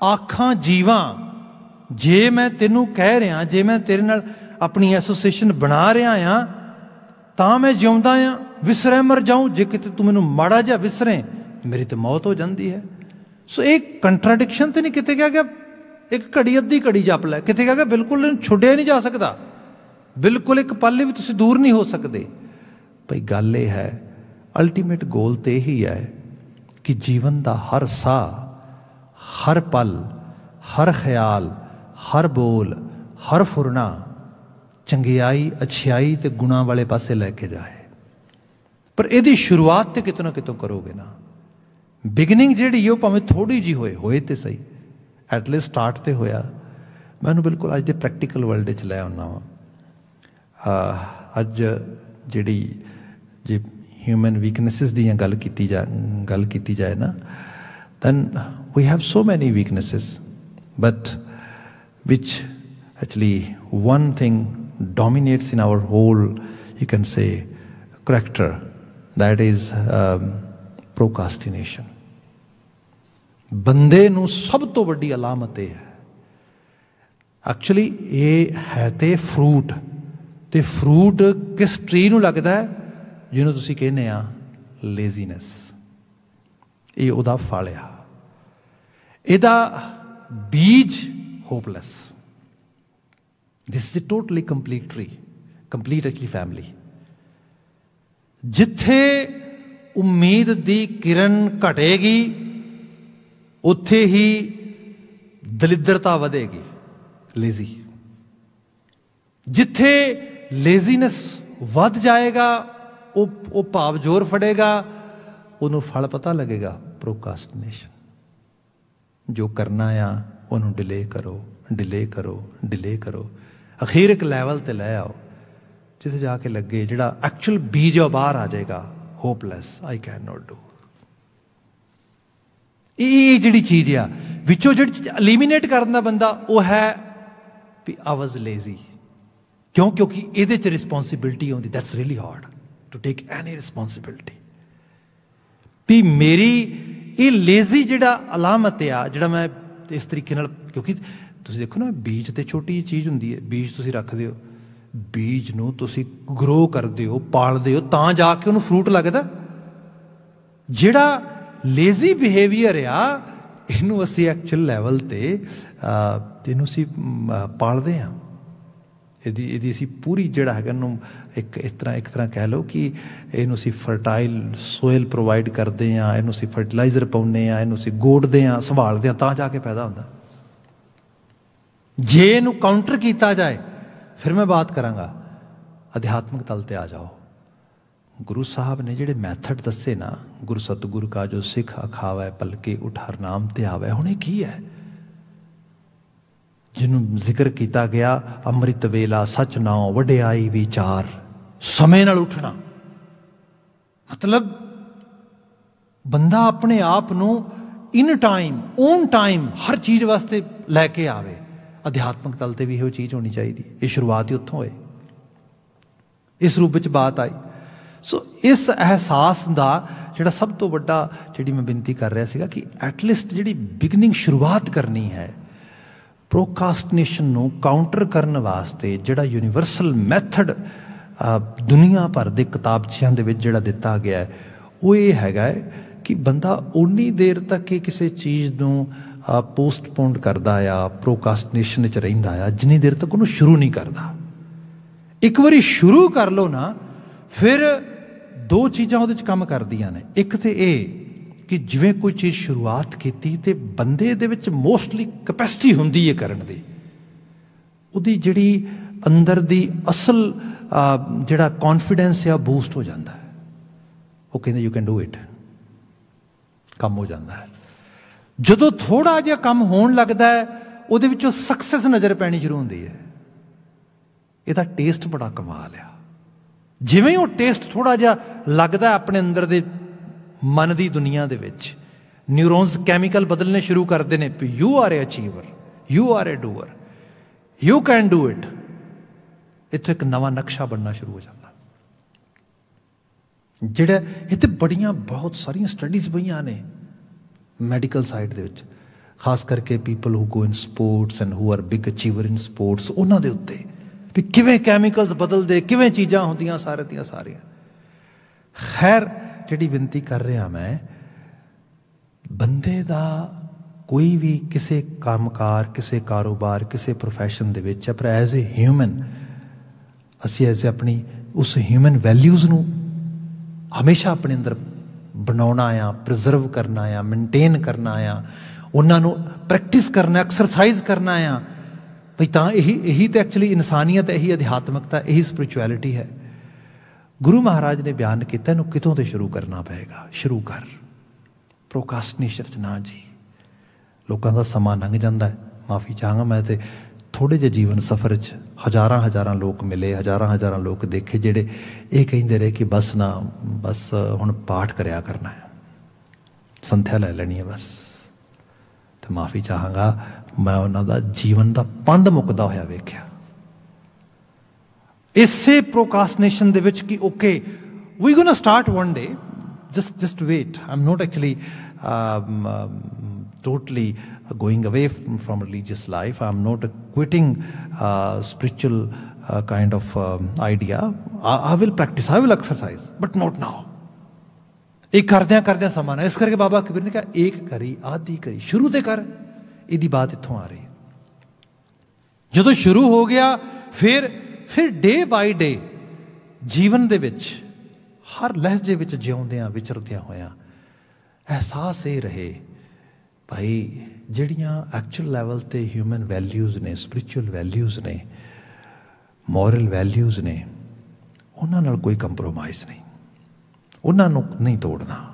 आखां जीवां जे मैं तेनू कह रहा, जे मैं तेरे नाल अपनी एसोसीएशन बना रहा हाँ तां मैं जिउंदा हाँ, विसरे मर जाऊं, जे किते तू मैनू माड़ा जिहा विसरे मेरी तो मौत हो जाती है। सो एक कंट्राडिक्शन तो नहीं। किते क्या गया, एक घड़ी अद्धी घड़ी जप लै, किते क्या गया बिल्कुल छुड़िया नहीं जा सकता, बिल्कुल एक पल भी तुसीं दूर नहीं हो सकते। भाई गल यह है, अल्टीमेट गोल तो यही है कि जीवन का हर साह, हर पल, हर ख्याल, हर बोल, हर फुरना चंगियाई अच्छाई तो गुणा वाले पासे लैके जाए। पर यदी शुरुआत तो कितों ना कितों करोगे ना, बिगिनिंग जी भावें थोड़ी जी होए तो सही, एटलीस्ट स्टार्ट तो होया। मैं बिल्कुल अज के प्रैक्टिकल वर्ल्ड च लै आना वा। अज जी जे ह्यूमन वीकनेसिस दी गल की जाए ना, then we have so many weaknesses, but which actually one thing dominates in our whole you can say character, that is procrastination. बंदे नूं सब तो वड्डी अलामत यह है, एक्चुअली ये है तो फ्रूट, तो फ्रूट किस ट्री नूं लगदा है जिन्हों तुसीं कहने आ लेजीनेस, ये उहदा फल आ, इहदा बीज hopeless. This is a totally complete tree, complete actually family. जिथे उम्मीद दी किरण घटेगी उत्थे ही दलिद्रता वधेगी, लेजी। जिथे ਲੇਜ਼ੀਨੈਸ ਵੱਧ ਜਾਏਗਾ, ਉਹ ਭਾਵ ਜ਼ੋਰ ਫੜੇਗਾ, ਉਹਨੂੰ ਫਲ ਪਤਾ ਲੱਗੇਗਾ ਪ੍ਰੋਕਾਸਟੀਨੇਸ਼ਨ। ਜੋ ਕਰਨਾ ਆ ਉਹਨੂੰ ਡਿਲੇ ਕਰੋ, ਡਿਲੇ ਕਰੋ, ਡਿਲੇ ਕਰੋ, ਅਖੀਰ ਇੱਕ ਲੈਵਲ 'ਤੇ ਲੈ ਆਓ ਜਿੱਥੇ ਜਾ ਕੇ ਲੱਗੇ ਜਿਹੜਾ ਐਕਚੁਅਲ ਬੀਜ ਉਹ ਬਾਹਰ ਆ ਜਾਏਗਾ, hopeless, I can note do. ਇਹ ਜਿਹੜੀ ਚੀਜ਼ ਆ ਵਿੱਚੋਂ ਜਿਹੜੀ ਚੀਜ਼ ਐਲੀਮੀਨੇਟ ਕਰਨ ਦਾ ਬੰਦਾ ਉਹ ਹੈ ਵੀ ਆਈ ਵਾਜ਼ ਲੇਜ਼ੀ। ਕਿਉਂ? ਕਿਉਂਕਿ ਇਹਦੇ 'ਚ ਰਿਸਪੋਂਸੀਬਿਲਿਟੀ ਆਉਂਦੀ। That's really hard to take any responsibility. ਵੀ ਮੇਰੀ ਇਹ ਲੇਜ਼ੀ ਜਿਹੜਾ ਅਲਾਮਤ ਆ, ਜਿਹੜਾ ਮੈਂ ਇਸ ਤਰੀਕੇ ਨਾਲ, ਕਿਉਂਕਿ ਤੁਸੀਂ ਦੇਖੋ ਨਾ ਬੀਜ ਤੇ ਛੋਟੀ ਜਿਹੀ ਚੀਜ਼ ਹੁੰਦੀ ਹੈ। ਬੀਜ ਤੁਸੀਂ ਰੱਖਦੇ ਹੋ, ਬੀਜ ਨੂੰ ਤੁਸੀਂ ਗਰੋ ਕਰਦੇ ਹੋ, ਪਾਲਦੇ ਹੋ, ਤਾਂ ਜਾ ਕੇ ਉਹਨੂੰ ਫਰੂਟ ਲੱਗਦਾ। ਜਿਹੜਾ ਲੇਜ਼ੀ ਬਿਹੇਵੀਅਰ ਆ ਇਹਨੂੰ ਅਸੀਂ ਐਕਚੁਅਲ ਲੈਵਲ 'ਤੇ ਇਹਨੂੰ ਅਸੀਂ ਪਾਲਦੇ ਹਾਂ। ਇਹਦੀ ਅਸੀਂ ਪੂਰੀ ਜਿਹੜਾ ਹੈਗਾ ਇਹਨੂੰ ਇੱਕ ਤਰ੍ਹਾਂ ਕਹਿ ਲਓ ਕਿ ਇਹਨੂੰ ਅਸੀਂ ਫਰਟਾਈਲ ਸੋਇਲ ਪ੍ਰੋਵਾਈਡ ਕਰਦੇ ਹਾਂ, ਇਹਨੂੰ ਅਸੀਂ ਫਰਟੀਲਾਈਜ਼ਰ ਪਾਉਂਦੇ ਹਾਂ, ਇਹਨੂੰ ਅਸੀਂ ਗੋਡਦੇ ਹਾਂ, ਸੰਭਾਲਦੇ ਹਾਂ, ਤਾਂ ਜਾ ਕੇ ਪੈਦਾ ਹੁੰਦਾ। ਜੇ ਇਹਨੂੰ ਕਾਊਂਟਰ ਕੀਤਾ ਜਾਏ ਫਿਰ ਮੈਂ ਬਾਤ ਕਰਾਂਗਾ ਅਧਿਆਤਮਿਕ ਤਲ 'ਤੇ ਆ ਜਾਓ। ਗੁਰੂ ਸਾਹਿਬ ਨੇ ਜਿਹੜੇ ਮੈਥਡ ਦੱਸੇ ਨਾ, ਗੁਰੂ ਸਤਿਗੁਰ ਕਾ ਜੋ ਸਿੱਖ ਅਖਾਵੈ ਪਲਕੇ ਉਠ ਹਰ ਨਾਮ ਤੇ ਆਵੈ, ਹੁਣ ਇਹ ਕੀ ਹੈ? ਜਿਹਨੂੰ ਜ਼ਿਕਰ ਕੀਤਾ ਗਿਆ ਅੰਮ੍ਰਿਤ ਵੇਲਾ ਸੱਚ ਨਾਉ ਵਡਿਆਈ ਵਿਚਾਰ, ਸਮੇਂ ਨਾਲ ਉੱਠਣਾ। ਮਤਲਬ ਬੰਦਾ ਆਪਣੇ ਆਪ ਨੂੰ ਇਨ ਟਾਈਮ, ਓਨ ਟਾਈਮ ਹਰ ਚੀਜ਼ ਵਾਸਤੇ ਲੈ ਕੇ ਆਵੇ। ਅਧਿਆਤਮਿਕ ਤਲ 'ਤੇ ਵੀ ਇਹੋ ਚੀਜ਼ ਹੋਣੀ ਚਾਹੀਦੀ। ਇਹ ਸ਼ੁਰੂਆਤ ਹੀ ਉੱਥੋਂ ਹੋਏ, ਇਸ ਰੂਪ ਵਿੱਚ ਬਾਤ ਆਈ। ਸੋ ਇਸ ਅਹਿਸਾਸ ਦਾ ਜਿਹੜਾ ਸਭ ਤੋਂ ਵੱਡਾ, ਜਿਹੜੀ ਮੈਂ ਬੇਨਤੀ ਕਰ ਰਿਹਾ ਸੀਗਾ ਕਿ ਐਟਲੀਸਟ ਜਿਹੜੀ ਬਿਗਨਿੰਗ ਸ਼ੁਰੂਆਤ ਕਰਨੀ ਹੈ ਪ੍ਰੋਕਾਸਟੀਨੇਸ਼ਨ ਨੂੰ ਕਾਊਂਟਰ ਕਰਨ ਵਾਸਤੇ, ਜਿਹੜਾ ਯੂਨੀਵਰਸਲ ਮੈਥਡ ਦੁਨੀਆ ਭਰ ਦੇ ਕਿਤਾਬਚਿਆਂ ਦੇ ਵਿੱਚ ਜਿਹੜਾ ਦਿੱਤਾ ਗਿਆ ਹੈ, ਉਹ ਇਹ ਹੈਗਾ ਕਿ ਬੰਦਾ ਓਨੀ ਦੇਰ ਤੱਕ ਇਹ ਕਿਸੇ ਚੀਜ਼ ਨੂੰ ਪੋਸਟਪੋਨ ਕਰਦਾ ਆ, ਪ੍ਰੋਕਾਸਟੀਨੇਸ਼ਨ 'ਚ ਰਹਿੰਦਾ ਆ, ਜਿੰਨੀ ਦੇਰ ਤੱਕ ਉਹਨੂੰ ਸ਼ੁਰੂ ਨਹੀਂ ਕਰਦਾ। ਇੱਕ ਵਾਰੀ ਸ਼ੁਰੂ ਕਰ ਲਓ ਨਾ, ਫਿਰ ਦੋ ਚੀਜ਼ਾਂ ਉਹਦੇ 'ਚ ਕੰਮ ਕਰਦੀਆਂ ਨੇ। ਇੱਕ ਤੇ ਇਹ ਕਿ ਜਿਵੇਂ ਕੋਈ ਚੀਜ਼ ਸ਼ੁਰੂਆਤ ਕੀਤੀ ਤੇ ਬੰਦੇ ਦੇ ਵਿੱਚ ਮੋਸਟਲੀ ਕੈਪੈਸਿਟੀ ਹੁੰਦੀ ਹੈ ਕਰਨ ਦੀ, ਉਹਦੀ ਜਿਹੜੀ ਅੰਦਰ ਦੀ ਅਸਲ ਜਿਹੜਾ ਕੌਨਫੀਡੈਂਸ ਆ ਬੂਸਟ ਹੋ ਜਾਂਦਾ ਹੈ। ਉਹ ਕਹਿੰਦੇ ਯੂ ਕੈਨ ਡੂ ਇਟ, ਕੰਮ ਹੋ ਜਾਂਦਾ ਹੈ। ਜਦੋਂ ਥੋੜ੍ਹਾ ਜਿਹਾ ਕੰਮ ਹੋਣ ਲੱਗਦਾ ਹੈ ਉਹਦੇ ਵਿੱਚੋਂ ਸਕਸੈਸ ਨਜ਼ਰ ਪੈਣੀ ਸ਼ੁਰੂ ਹੁੰਦੀ ਹੈ। ਇਹਦਾ ਟੇਸਟ ਬੜਾ ਕਮਾਲ ਆ। ਜਿਵੇਂ ਉਹ ਟੇਸਟ ਥੋੜ੍ਹਾ ਜਿਹਾ ਲੱਗਦਾ ਆਪਣੇ ਅੰਦਰ ਦੇ ਮਨ ਦੀ ਦੁਨੀਆ ਦੇ ਵਿੱਚ, ਨਿਊਰੋਨਸ ਕੈਮੀਕਲ ਬਦਲਣੇ ਸ਼ੁਰੂ ਕਰਦੇ ਨੇ ਵੀ you are a achiever, you are a doer, you can do it. ਇੱਥੋਂ ਇੱਕ ਨਵਾਂ ਨਕਸ਼ਾ ਬਣਨਾ ਸ਼ੁਰੂ ਹੋ ਜਾਂਦਾ। ਜਿਹੜਾ ਇੱਥੇ ਬੜੀਆਂ ਬਹੁਤ ਸਾਰੀਆਂ ਸਟੱਡੀਜ਼ ਪਈਆਂ ਨੇ ਮੈਡੀਕਲ ਸਾਈਡ ਦੇ ਵਿੱਚ, ਖਾਸ ਕਰਕੇ people who go in sports and who are big achiever in sports, ਉਹਨਾਂ ਦੇ ਉੱਤੇ ਵੀ ਕਿਵੇਂ ਕੈਮੀਕਲਸ ਬਦਲਦੇ, ਕਿਵੇਂ ਚੀਜ਼ਾਂ ਹੁੰਦੀਆਂ ਸਾਰੇ ਦੀਆਂ ਸਾਰੀਆਂ। ਖੈਰ, ਜਿਹੜੀ ਬੇਨਤੀ ਕਰ ਰਿਹਾ ਮੈਂ, ਬੰਦੇ ਦਾ ਕੋਈ ਵੀ ਕਿਸੇ ਕੰਮਕਾਰ, ਕਿਸੇ ਕਾਰੋਬਾਰ, ਕਿਸੇ ਪ੍ਰੋਫੈਸ਼ਨ ਦੇ ਵਿੱਚ, ਪਰ ਐਜ਼ ਏ ਹਿਊਮਨ ਅਸੀਂ ਐਜ਼ ਆਪਣੀ ਉਸ ਹਿਊਮਨ ਵੈਲਿਊਜ਼ ਨੂੰ ਹਮੇਸ਼ਾ ਆਪਣੇ ਅੰਦਰ ਬਣਾਉਣਾ ਆ, ਪ੍ਰੀਜ਼ਰਵ ਕਰਨਾ ਆ, ਮੇਨਟੇਨ ਕਰਨਾ ਆ, ਉਹਨਾਂ ਨੂੰ ਪ੍ਰੈਕਟਿਸ ਕਰਨਾ, ਐਕਸਰਸਾਈਜ਼ ਕਰਨਾ ਆ ਬਈ ਤਾਂ ਇਹੀ ਤਾਂ ਐਕਚੁਅਲੀ ਇਨਸਾਨੀਅਤ, ਇਹੀ ਅਧਿਆਤਮਿਕਤਾ, ਇਹੀ ਸਪਿਰਿਚੁਅਲਿਟੀ ਹੈ। ਗੁਰੂ ਮਹਾਰਾਜ ਨੇ ਬਿਆਨ ਕੀਤਾ ਇਹਨੂੰ ਕਿਤੋਂ ਤੋਂ ਸ਼ੁਰੂ ਕਰਨਾ ਪਏਗਾ। ਸ਼ੁਰੂ ਕਰ, ਪ੍ਰੋਕਾਸਟੀਨੇਸ਼ਨ 'ਚ ਨਾ ਜੀ। ਲੋਕਾਂ ਦਾ ਸਮਾਂ ਲੰਘ ਜਾਂਦਾ। ਮਾਫੀ ਚਾਹਾਂਗਾ, ਮੈਂ ਤੇ ਥੋੜ੍ਹੇ ਜਿਹੇ ਜੀਵਨ ਸਫ਼ਰ 'ਚ ਹਜ਼ਾਰਾਂ ਲੋਕ ਮਿਲੇ, ਹਜ਼ਾਰਾਂ ਲੋਕ ਦੇਖੇ ਜਿਹੜੇ ਇਹ ਕਹਿੰਦੇ ਰਹੇ ਕਿ ਬਸ ਹੁਣ ਪਾਠ ਕਰਿਆ ਕਰਨਾ ਹੈ, ਸੰਥਿਆ ਲੈ ਲੈਣੀ ਹੈ ਬਸ। ਤੇ ਮਾਫੀ ਚਾਹਾਂਗਾ, ਮੈਂ ਉਹਨਾਂ ਦਾ ਜੀਵਨ ਦਾ ਪੰਧ ਮੁੱਕਦਾ ਹੋਇਆ ਵੇਖਿਆ ਇਸੇ ਪ੍ਰੋਕਾਸਟੀਨੇਸ਼ਨ ਦੇ ਵਿੱਚ ਕਿ okay we gonna start one day, just wait. I'm not actually totally going away from religious life. I'm not quitting spiritual kind of idea. I will practice, I will exercise, but not now. ਇਹ ਕਰਦਿਆਂ ਸਮਾਂ। ਇਸ ਕਰਕੇ ਬਾਬਾ ਕਬੀਰ ਨੇ ਕਿਹਾ ਏਕ ਕਰੀ ਆਦੀ ਕਰੀ, ਸ਼ੁਰੂ ਤੇ ਕਰ। ਇਹਦੀ ਬਾਤ ਇੱਥੋਂ ਆ ਰਹੀ। ਜਦੋਂ ਸ਼ੁਰੂ ਹੋ ਗਿਆ ਫਿਰ ਡੇ ਬਾਈ ਡੇ ਜੀਵਨ ਦੇ ਵਿੱਚ ਹਰ ਲਹਿਜੇ ਵਿੱਚ ਜਿਉਂਦਿਆਂ ਵਿਚਰਦਿਆਂ ਹੋਇਆਂ ਅਹਿਸਾਸ ਇਹ ਰਹੇ ਭਾਈ ਜਿਹੜੀਆਂ ਐਕਚੁਅਲ ਲੈਵਲ 'ਤੇ ਹਿਊਮਨ ਵੈਲਿਊਜ਼ ਨੇ, ਸਪਿਰਿਚੁਅਲ ਵੈਲਿਊਜ਼ ਨੇ, ਮੋਰਲ ਵੈਲਿਊਜ਼ ਨੇ ਉਹਨਾਂ ਨਾਲ ਕੋਈ ਕੰਪਰੋਮਾਈਜ਼ ਨਹੀਂ, ਉਹਨਾਂ ਨੂੰ ਨਹੀਂ ਤੋੜਨਾ।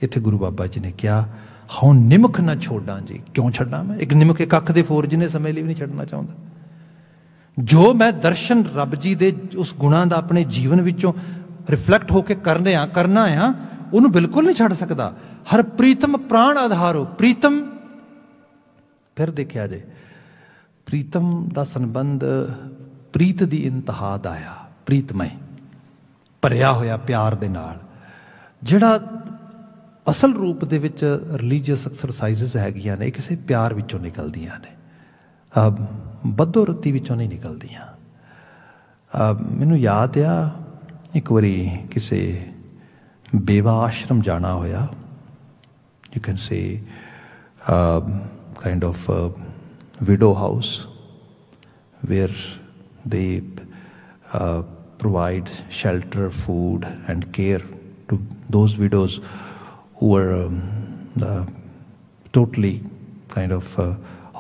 ਇੱਥੇ ਗੁਰੂ ਬਾਬਾ ਜੀ ਨੇ ਕਿਹਾ ਹੁਣ ਨਿਮਕ ਨਾ ਛੋੜਾਂ ਜੀ। ਕਿਉਂ ਛੱਡਾਂ ਮੈਂ? ਇੱਕ ਨਿਮਕ ਇੱਕ ਅੱਖ ਦੇ ਫੋਰ ਜਿੰਨੇ ਸਮੇਂ ਲਈ ਵੀ ਨਹੀਂ ਛੱਡਣਾ ਚਾਹੁੰਦਾ। ਜੋ ਮੈਂ ਦਰਸ਼ਨ ਰੱਬ ਜੀ ਦੇ ਉਸ ਗੁਣਾਂ ਦਾ ਆਪਣੇ ਜੀਵਨ ਵਿੱਚੋਂ ਰਿਫਲੈਕਟ ਹੋ ਕੇ ਕਰਨਾ ਆ ਉਹਨੂੰ ਬਿਲਕੁਲ ਨਹੀਂ ਛੱਡ ਸਕਦਾ। ਹਰ ਪ੍ਰੀਤਮ ਪ੍ਰਾਣ ਆਧਾਰੋ। ਪ੍ਰੀਤਮ, ਫਿਰ ਦੇਖਿਆ ਜੇ ਪ੍ਰੀਤਮ ਦਾ ਸੰਬੰਧ ਪ੍ਰੀਤ ਦੀ ਇੰਤਹਾ ਦਾ ਆ, ਪ੍ਰੀਤਮਈ ਭਰਿਆ ਹੋਇਆ ਪਿਆਰ ਦੇ ਨਾਲ। ਜਿਹੜਾ ਅਸਲ ਰੂਪ ਦੇ ਵਿੱਚ ਰਿਲੀਜੀਅਸ ਐਕਸਰਸਾਈਜ਼ਸ ਹੈਗੀਆਂ ਨੇ, ਕਿਸੇ ਪਿਆਰ ਵਿੱਚੋਂ ਨਿਕਲਦੀਆਂ ਨੇ, ਬੱਧੋ ਰੱਤੀ ਵਿੱਚੋਂ ਨਹੀਂ ਨਿਕਲਦੀਆਂ। ਮੈਨੂੰ ਯਾਦ ਆ ਇੱਕ ਵਾਰੀ ਕਿਸੇ ਬੇਵਾ ਆਸ਼ਰਮ ਜਾਣਾ ਹੋਇਆ। You can say kind of widow house where they provide shelter, food and care to those widows who were totally kind of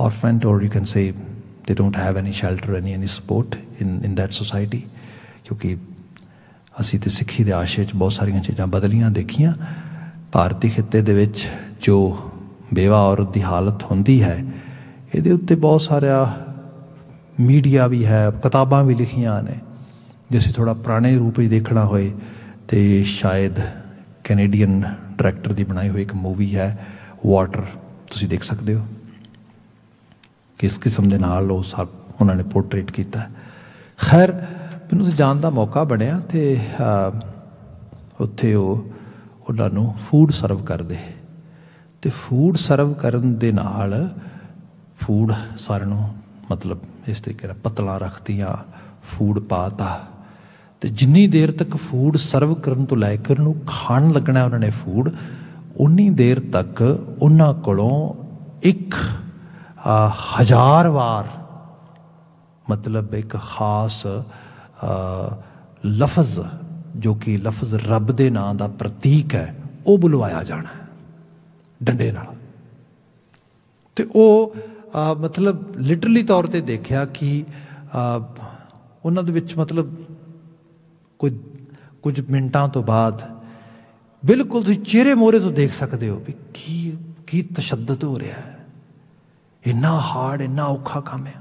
orphaned, or you can say they don't have any shelter, any support in that society। ਕਿਉਂਕਿ ਅਸੀਂ ਤੇ ਸਿੱਖੀ ਦੇ ਆਸ਼ੇ 'ਚ ਬਹੁਤ ਸਾਰੀਆਂ ਚੀਜ਼ਾਂ ਬਦਲੀਆਂ ਦੇਖੀਆਂ। ਭਾਰਤੀ ਖਿੱਤੇ ਦੇ ਵਿੱਚ ਜੋ ਬੇਵਾ ਔਰਤ ਦੀ ਹਾਲਤ ਹੁੰਦੀ ਹੈ, ਇਹਦੇ ਉੱਤੇ ਬਹੁਤ ਸਾਰਾ ਮੀਡੀਆ ਵੀ ਹੈ, ਕਿਤਾਬਾਂ ਵੀ ਲਿਖੀਆਂ ਨੇ। ਜੇ ਅਸੀਂ ਥੋੜ੍ਹਾ ਪੁਰਾਣੇ ਰੂਪ ਵਿੱਚ ਦੇਖਣਾ ਹੋਏ ਤਾਂ ਸ਼ਾਇਦ ਕੈਨੇਡੀਅਨ ਡਾਇਰੈਕਟਰ ਦੀ ਬਣਾਈ ਹੋਈ ਇੱਕ ਮੂਵੀ ਹੈ ਵਾਟਰ, ਤੁਸੀਂ ਦੇਖ ਸਕਦੇ ਹੋ ਕਿਸ ਕਿਸਮ ਦੇ ਨਾਲ ਉਹ ਸਭ ਉਹਨਾਂ ਨੇ ਪੋਰਟਰੇਟ ਕੀਤਾ। ਖੈਰ ਮੈਨੂੰ ਤਾਂ ਜਾਣ ਦਾ ਮੌਕਾ ਬਣਿਆ ਅਤੇ ਉੱਥੇ ਉਹਨਾਂ ਨੂੰ ਫੂਡ ਸਰਵ ਕਰਦੇ, ਅਤੇ ਫੂਡ ਸਰਵ ਕਰਨ ਦੇ ਨਾਲ ਫੂਡ ਸਾਰਿਆਂ ਨੂੰ ਮਤਲਬ ਇਸ ਤਰੀਕੇ ਨਾਲ ਪਤਲਾ ਰੱਖਤੀਆਂ, ਫੂਡ ਪਾ ਤਾ, ਅਤੇ ਜਿੰਨੀ ਦੇਰ ਤੱਕ ਫੂਡ ਸਰਵ ਕਰਨ ਤੋਂ ਲੈ ਕੇ ਉਹਨੂੰ ਖਾਣ ਲੱਗਣਾ ਉਹਨਾਂ ਨੇ ਫੂਡ, ਉਨੀ ਦੇਰ ਤੱਕ ਉਹਨਾਂ ਕੋਲੋਂ 1000 ਵਾਰ ਮਤਲਬ ਇੱਕ ਖਾਸ ਲਫ਼ਜ਼ ਜੋ ਕਿ ਲਫ਼ਜ਼ ਰੱਬ ਦੇ ਨਾਂ ਦਾ ਪ੍ਰਤੀਕ ਹੈ ਉਹ ਬੁਲਵਾਇਆ ਜਾਣਾ ਡੰਡੇ ਨਾਲ। ਅਤੇ ਉਹ ਮਤਲਬ ਲਿਟਰਲੀ ਤੌਰ 'ਤੇ ਦੇਖਿਆ ਕਿ ਉਹਨਾਂ ਦੇ ਵਿੱਚ ਮਤਲਬ ਕੁਝ ਮਿੰਟਾਂ ਤੋਂ ਬਾਅਦ ਬਿਲਕੁਲ ਤੁਸੀਂ ਚਿਹਰੇ ਮੋਹਰੇ ਤੋਂ ਦੇਖ ਸਕਦੇ ਹੋ ਵੀ ਕੀ ਤਸ਼ੱਦਦ ਹੋ ਰਿਹਾ ਹੈ। ਇੰਨਾ ਹਾਰਡ, ਇੰਨਾ ਔਖਾ ਕੰਮ ਹੈ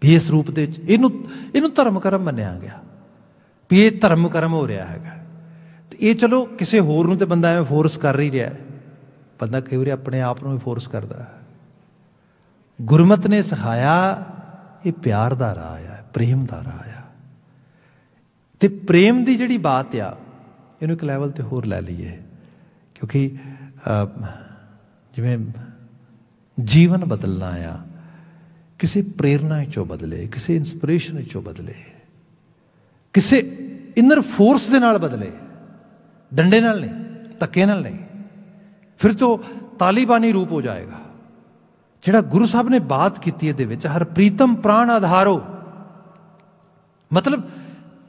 ਵੀ ਇਸ ਰੂਪ ਦੇ ਵਿੱਚ ਇਹਨੂੰ ਧਰਮ ਕਰਮ ਮੰਨਿਆ ਗਿਆ ਵੀ ਇਹ ਧਰਮ ਕਰਮ ਹੋ ਰਿਹਾ ਹੈਗਾ। ਅਤੇ ਇਹ ਚਲੋ ਕਿਸੇ ਹੋਰ ਨੂੰ ਤਾਂ ਬੰਦਾ ਐਵੇਂ ਫੋਰਸ ਕਰ ਹੀ ਰਿਹਾ, ਬੰਦਾ ਕਈ ਵਾਰੀ ਆਪਣੇ ਆਪ ਨੂੰ ਵੀ ਫੋਰਸ ਕਰਦਾ। ਗੁਰਮਤ ਨੇ ਸਿਖਾਇਆ ਇਹ ਪਿਆਰ ਦਾ ਰਾਹ ਆ, ਪ੍ਰੇਮ ਦਾ ਰਾਹ ਆ। ਅਤੇ ਪ੍ਰੇਮ ਦੀ ਜਿਹੜੀ ਬਾਤ ਆ ਇਹਨੂੰ ਇੱਕ ਲੈਵਲ 'ਤੇ ਹੋਰ ਲੈ ਲਈਏ, ਕਿਉਂਕਿ ਜਿਵੇਂ ਜੀਵਨ ਬਦਲਣਾ ਆ, ਕਿਸੇ ਪ੍ਰੇਰਨਾ 'ਚੋਂ ਬਦਲੇ, ਕਿਸੇ ਇੰਸਪੀਰੇਸ਼ਨ 'ਚੋਂ ਬਦਲੇ, ਕਿਸੇ ਇਨਰ ਫੋਰਸ ਦੇ ਨਾਲ ਬਦਲੇ, ਡੰਡੇ ਨਾਲ ਨਹੀਂ, ਧੱਕੇ ਨਾਲ ਨਹੀਂ। ਫਿਰ ਤੋਂ ਤਾਲੀਬਾਨੀ ਰੂਪ ਹੋ ਜਾਏਗਾ। ਜਿਹੜਾ ਗੁਰੂ ਸਾਹਿਬ ਨੇ ਬਾਤ ਕੀਤੀ ਇਹਦੇ ਵਿੱਚ ਹਰ ਪ੍ਰੀਤਮ ਪ੍ਰਾਣ ਆਧਾਰੋ, ਮਤਲਬ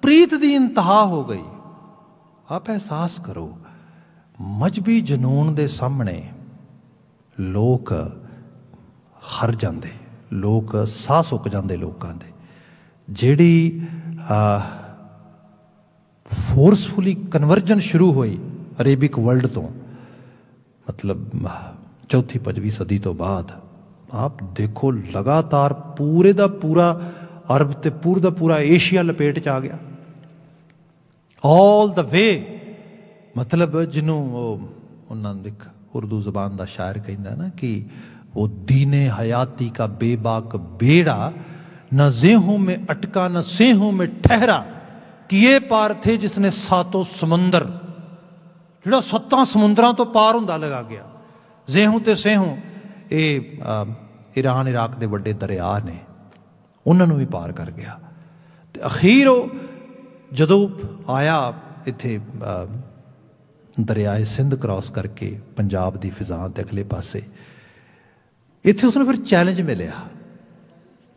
ਪ੍ਰੀਤ ਦੀ ਇੰਤਹਾ ਹੋ ਗਈ। ਆਪ ਅਹਿਸਾਸ ਕਰੋ ਮਜ਼ਹਬੀ ਜਨੂਨ ਦੇ ਸਾਹਮਣੇ ਲੋਕ ਹਰ ਜਾਂਦੇ, ਲੋਕ ਸਾਹ ਸੁੱਕ ਜਾਂਦੇ ਲੋਕਾਂ ਦੇ। ਜਿਹੜੀ ਫੋਰਸਫੁਲੀ ਕਨਵਰਜਨ ਸ਼ੁਰੂ ਹੋਈ ਅਰੇਬਿਕ ਵਰਲਡ ਤੋਂ, ਮਤਲਬ 4ਵੀਂ ਸਦੀ ਤੋਂ ਬਾਅਦ, ਆਪ ਦੇਖੋ ਲਗਾਤਾਰ ਪੂਰੇ ਦਾ ਪੂਰਾ ਅਰਬ ਅਤੇ ਪੂਰੇ ਦਾ ਪੂਰਾ ਏਸ਼ੀਆ ਲਪੇਟ 'ਚ ਆ ਗਿਆ ਆਲ ਦ ਵੇ। ਮਤਲਬ ਜਿਹਨੂੰ ਉਹਨਾਂ ਨੂੰ ਇੱਕ ਉਰਦੂ ਜ਼ਬਾਨ ਦਾ ਸ਼ਾਇਰ ਕਹਿੰਦਾ ਨਾ ਕਿ वो दीने हयाती का बेबाक बेड़ा न ज़ेहों में अटका न सेहों में ठहरा कि ये पार थे जिसने सातों समुंदर, ਜਿਹੜਾ 7 ਸਮੁੰਦਰਾਂ ਤੋਂ ਪਾਰ ਹੁੰਦਾ ਲਗਾ ਗਿਆ। ਜ਼ੇਹੋਂ ਤੇ ਸੇਹੋਂ ਇਹ ਈਰਾਨ ਇਰਾਕ ਦੇ ਵੱਡੇ ਦਰਿਆ ਨੇ, ਉਹਨਾਂ ਨੂੰ ਵੀ ਪਾਰ ਕਰ ਗਿਆ। ਅਤੇ ਅਖੀਰ ਉਹ ਜਦੋਂ ਆਇਆ ਇੱਥੇ ਦਰਿਆਏ ਸਿੰਧ ਕ੍ਰਾਸ ਕਰਕੇ ਪੰਜਾਬ ਦੀ ਫਿਜ਼ਾ ਦੇ ਅਗਲੇ ਪਾਸੇ, ਇੱਥੇ ਉਸਨੂੰ ਫਿਰ ਚੈਲੰਜ ਮਿਲਿਆ।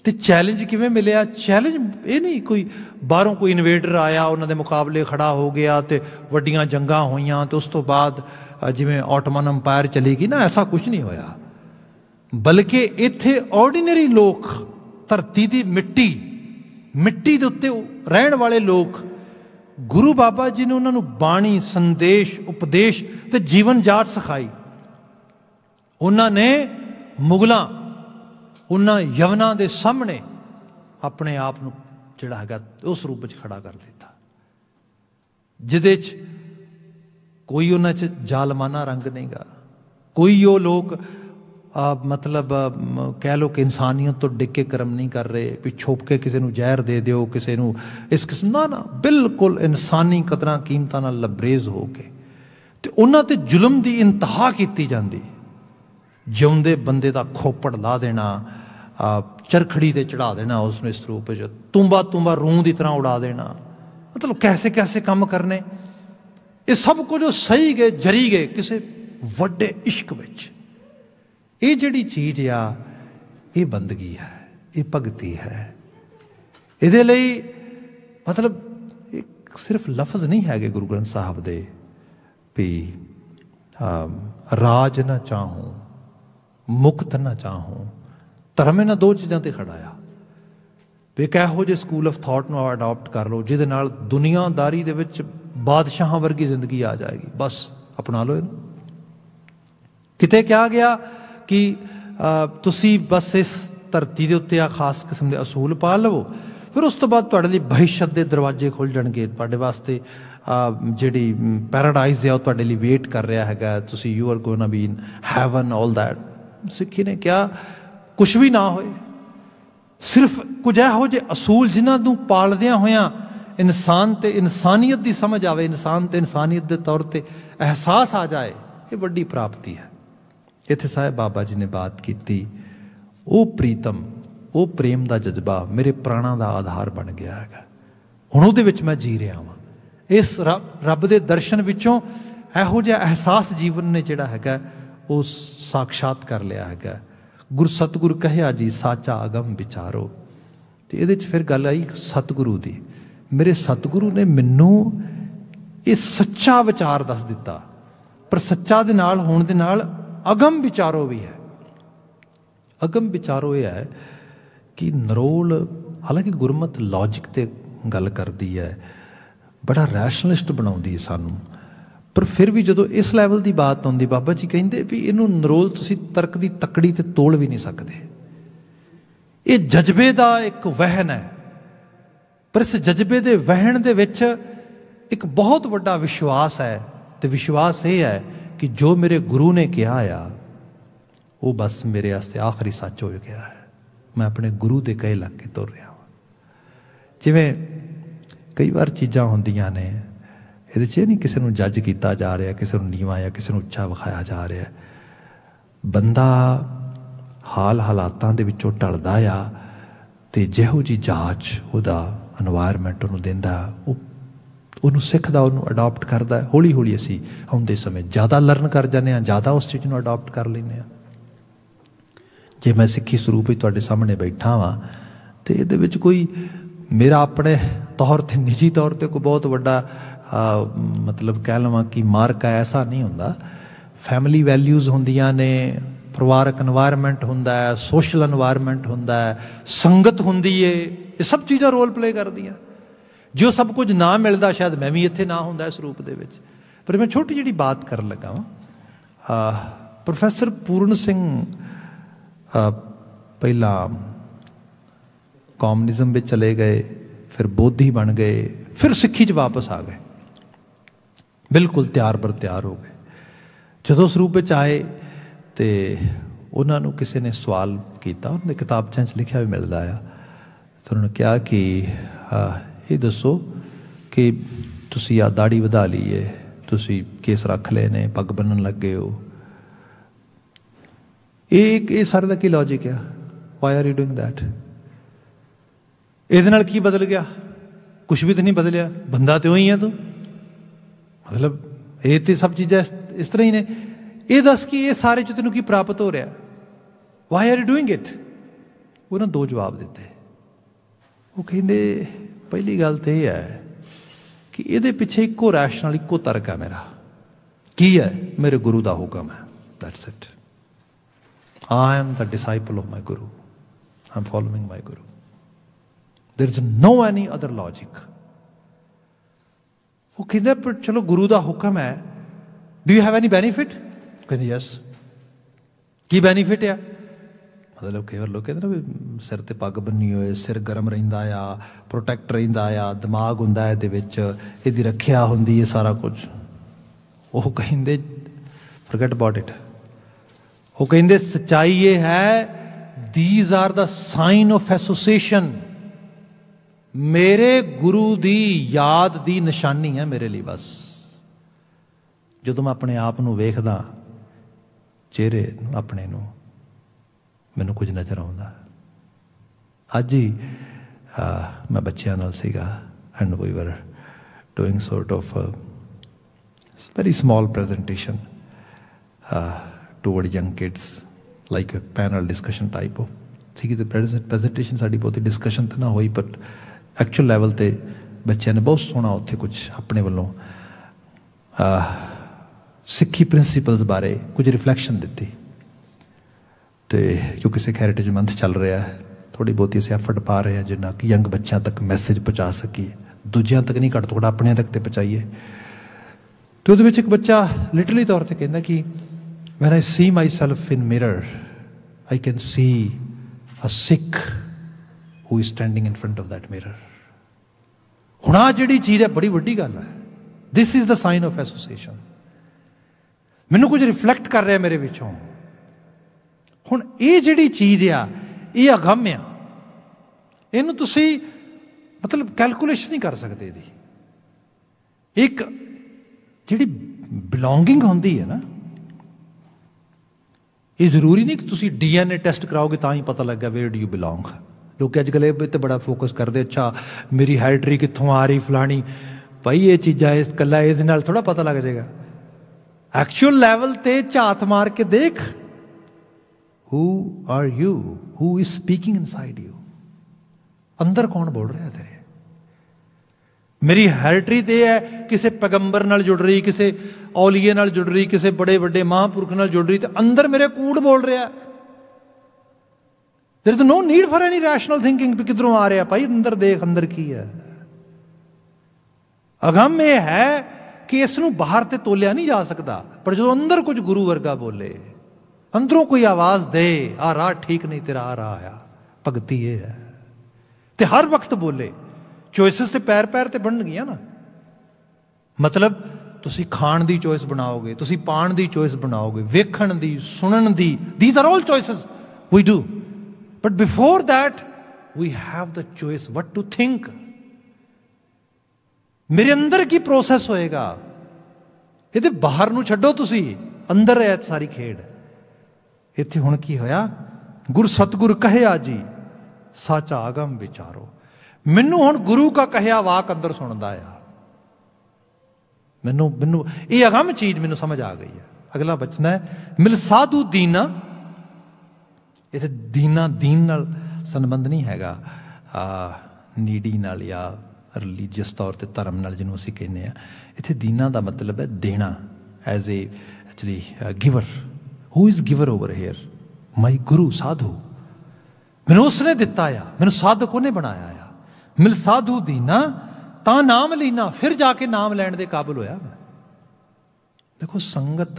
ਅਤੇ ਚੈਲੰਜ ਕਿਵੇਂ ਮਿਲਿਆ? ਚੈਲੰਜ ਇਹ ਨਹੀਂ ਕੋਈ ਬਾਹਰੋਂ ਕੋਈ ਇਨਵੇਡਰ ਆਇਆ ਉਹਨਾਂ ਦੇ ਮੁਕਾਬਲੇ ਖੜਾ ਹੋ ਗਿਆ ਅਤੇ ਵੱਡੀਆਂ ਜੰਗਾਂ ਹੋਈਆਂ ਅਤੇ ਉਸ ਤੋਂ ਬਾਅਦ ਜਿਵੇਂ ਆਟੋਮਨ ਅੰਪਾਇਰ ਚਲੀ ਗਈ ਨਾ, ਐਸਾ ਕੁਛ ਨਹੀਂ ਹੋਇਆ। ਬਲਕਿ ਇੱਥੇ ਆਰਡੀਨਰੀ ਲੋਕ, ਧਰਤੀ ਦੀ ਮਿੱਟੀ मिट्टी के उत्ते रहन वाले लोग गुरु बाबा जी ने उन्होंने बाणी संदेश उपदेश ते जीवन जाच सिखाई। उन्होंने मुगलों उन्होंने यवना के सामने अपने आप को जिहड़ा हैगा उस रूप में खड़ा कर दिता, जिहदे च कोई उन्हां च जालमाना रंग नहीं गा, कोई वो लोग मतलब कह लो कि इंसानियत तो डिग के कर्म नहीं कर रहे भी छुप के किसी को जहर दे दो, किसी को इस किस्म ना ना, बिल्कुल इंसानी कदरां कीमतां नाल लबरेज हो के ते उन्हां ते जुल्म की इंतहा की जाती। जिउंदे बंदे का खोपड़ ला देना, चरखड़ी ते चढ़ा देना, उसने इस रूप में तुम्बा तुम्बा रूह की तरह उड़ा देना, मतलब कैसे कैसे काम करने। ये सब कुछ सही गए जरी गए किसी वड्डे इश्क विच। ये जिहड़ी चीज़ आ ये बंदगी है, ये भगती है। इहदे लई मतलब एक सिर्फ लफ्ज़ नहीं है गुरु ग्रंथ साहब दे भी राज ना चाहूँ मुक्त ना चाहूँ, धर्म इन्हां दो चीज़ों ते खड़ा आ भी एक इहो जिहे स्कूल ऑफ थॉट नूं अडॉप्ट कर लो जिहदे नाल दुनियादारी दे विच बादशाहां वर्गी जिंदगी आ जाएगी, बस अपना लो इहनूं। किते क्या गया कि तुसी बस इस धरती के उत्ते आ खास किस्म के असूल पा लवो, फिर उस तो बाद तुहाडे लई बहिशत के दरवाजे खुल जाणगे, तुहाडे वास्ते जिहड़ी पैराडाइज है तुहाडे लई वेट कर रहा हैगा, तुसी you are gonna be in heaven all that. Sikhi ने क्या कुछ भी ना होए, सिर्फ कुछ इहो ਜਿਹੇ असूल जिन्हां ਨੂੰ पालदियां होयां इंसान ते इंसानियत की समझ आवे, इंसान ते इंसानियत के तौर पर एहसास आ जाए, ये वड्डी प्राप्ति है। इत्थे साहिब बाबा जी ने बात की, वो प्रीतम वो प्रेम का जज्बा मेरे प्राणों का आधार बन गया है, हुण उहदे विच मैं जी रहा वां। इस रब के दर्शन विचों इहो जिहा एहसास जीवन ने जिहड़ा हैगा वो साक्षात कर लिया है। गुरु सतगुरु कहिया जी साचा अगम विचारो, तो ये फिर गल आई सतगुरु की। मेरे सतगुरु ने मैनू ये सच्चा विचार दस दिता, पर सच्चा दे नाल होण दे नाल अगम विचारो भी है। अगम विचारो ये है कि नरोल, हालांकि गुरमत लॉजिक ते गल करती है, बड़ा रैशनलिस्ट बनाउंदी है सानू, पर फिर भी जो इस लैवल की बात आती बाबा जी कहिंदे भी इनू नरोल तुसी तर्क की तकड़ी ते तोड़ भी नहीं सकते। ये जज्बे का एक वहन है, पर इस जज्बे के वहन दे विच एक बहुत बड़ा विश्वास है, तो विश्वास ये है कि जो मेरे गुरु ने कहा आ वो बस मेरे वास्ते आखिरी सच हो गया है। मैं अपने गुरु के कहे लग के तुर रहा हूँ। जिवें कई बार चीज़ां होंदियां ने ये नहीं किसी को जज किया जा रहा, किसी को नीवा या किसी को उच्चा विखाया जा रहा, बंदा हाल हालातों के विचों टलदा आ ते जिहो जी जाच उहदा एनवायरमेंट उन्होंने देंदा, उन्होंने सिखदा, उन्होंने अडॉप्ट करता है। हौली हौली असी आउंदे समय ज़्यादा लर्न कर जाने, ज़्यादा उस चीज़ को अडॉप्ट कर लेने। जे मैं सिक्खी स्वरूप ही तुहाडे सामने बैठा वां तो ये कोई मेरा अपने तौर पर निजी तौर पर कोई बहुत बड़ा मतलब कह लवां कि मार्क है, ऐसा नहीं होंदा। फैमिली वैल्यूज़ होंदियां ने, परिवारक एनवायरमेंट होंदा है, सोशल एनवायरमेंट होंदा है, संगत होंदी है, ये सब चीज़ां रोल प्ले करदियां। जो सब कुछ ना मिलता शायद मैं भी इत्थे ना होंदा इस रूप दे विच। पर मैं छोटी जी बात कर लगा वां। प्रोफैसर पूर्ण सिंह पहला कॉमनिज़म में चले गए, फिर बोधी बन गए, फिर सिक्खी च वापस आ गए, बिल्कुल तैयार बर तैयार हो गए। जो उस रूप में आए तो उन्होंने किसी ने सवाल किया, उन्होंने किताबों लिखा भी मिलता है, तो उन्होंने कहा कि ये दसो कि तुसी आ दाढ़ी वधा ली है, तुसी केस रख ले ने, पग बन्नन लग गए हो, ये सारे का की लॉजिक है? Why are you doing that? ਇਹਦੇ ਨਾਲ ਕੀ बदल गया? कुछ भी तो नहीं बदलिया, बंदा तो ही है तू। मतलब ये तो सब चीज़ें इस तरह ही ने। ये दस कि ये सारे च तेन की प्राप्त हो रहा, why are you doing it? उन्होंने दो जवाब दिते। वो कहते पहली गल तो यह है कि ये पिछे एको रैशनल एको तर्क है मेरा, की है? मेरे गुरु का हुक्म है, that's it. I am the disciple of my guru, I am following my guru. There is no any other logic. वो कहते पर चलो गुरु का हुक्म है, do you have any benefit? कहते यस। की बेनीफिट है? मतलब कई बार लोग कहते ना भी सिर ते पग बन्नी होए, सिर गर्म रहिंदा आ, प्रोटैक्ट रहिंदा आ, दिमाग हुंदा है, इहदी रखिया हुंदी है, सारा कुछ। वो कहिंदे फॉरगेट अबाउट इट। वो कहिंदे सच्चाई ये है, these are the sign of association. मेरे गुरु दी याद दी निशानी है मेरे लिए बस। जो मैं अपने आप नूं वेखदा, चेहरे अपने नूं, मैनू कुछ नज़र आउंदा। अज ही मैं बच्चों नाल सीगा and we were doing sort of very small presentation toward young kids, like panel discussion type of सी। प्रेजेंटेशन साड़ी बहुत डिस्कशन तो ना हुई, बट एक्चुअल लैवल ते बच्चों ने बहुत सोहना उत्थे कुछ अपने वालों सिक्खी प्रिंसीपल्स बारे कुछ रिफ्लैक्शन दी। तो क्योंकि सिख हैरीटेज मंथ चल रहा है, थोड़ी बहुत अस एफर्ट पा रहे हैं जिन्ना कि यंग बच्चों तक मैसेज पहुँचा सकीए, दूजिया तक नहीं, घट तो घट अपने तक तो पहुँचाइए। तो वो एक बच्चा लिटरली तौर पर कहता कि when I see my self in mirror I can see a Sikh who is standing in front of that mirror. हुण आ जिहड़ी चीज़ है बड़ी वड्डी गल है। This is the sign of association. मैनू कुछ रिफ्लैक्ट कर रहा मेरे विचों। हुण ये जिहड़ी चीज़ आ, ये अगम आ, इहनूं तुसीं मतलब कैलकुलेशन नहीं कर सकते। इहदी एक जिहड़ी बिलोंगिंग होंदी है ना, ये जरूरी नहीं कि तुसीं DNA टेस्ट कराओगे तां ही पता लगे वेयर डू यू बिलोंग। लोग अजकल ये तो बड़ा फोकस करते, अच्छा मेरी हैरिटरी कित्थों आ रही फलानी। भाई ये चीज़ां इस कला इहदे नाल थोड़ा पता लग जाएगा। एक्चुअल लैवल ते झात मार के देख, who are you, who is speaking inside you. अंदर कौन बोल रहा है तेरे? मेरी हैरिटरी तो है किसी पैगंबर नाल जुड़ रही, किसी औलीए नाल जुड़ रही, किसी बड़े बड़े महापुरख नाल जुड़ रही, तो अंदर मेरे कूड़ बोल रहा है। There is no need for any rational thinking भी किधरों आ रहा। भाई अंदर देख, अंदर की है। अगम यह है कि इसनूं बाहर ते तोलिया नहीं जा सकता, पर जो अंदर कुछ गुरु वर्गा बोले, अंदरों कोई आवाज दे, आ राह ठीक नहीं तेरा, आ रहा है भगती ये है, ते हर वक्त बोले। चॉइसिस ते पैर पैर ते बन गई ना। मतलब तुसी खाण दी चॉइस बनाओगे, तुसी पाण दी चॉइस बनाओगे, वेखण दी, सुनन दी, these are all choices we do, but before that we have the choice what to think. मेरे अंदर की प्रोसैस होएगा, ये बाहर नूं छड्डो, तुसी अंदर है सारी खेड। इत्थे हुण की होया, गुर सतगुर कहिया जी साचा आगम विचारो। मैनू हुण गुरु का कहिया वाक अंदर सुनदा आ। मैनू मैनू ये अगम चीज मैनू समझ आ गई है। अगला बचना है, मिल साधु दीना। इत्थे दीना दीन नाल संबंध नहीं हैगा नीडी नाल या रिलीजियस तौर पर धर्म नाल, जिन्हों असीं कहने आ। इत्थे दीना का मतलब है देना, as a actually giver. Who is giver over here? My guru sadhu. मैनू उसने दिता आ, मैनू साधक उन्हें बनाया आ। मिल साधु दीना ता नाम लीना, फिर जाके नाम लैण दे काबिल होया मैं। देखो संगत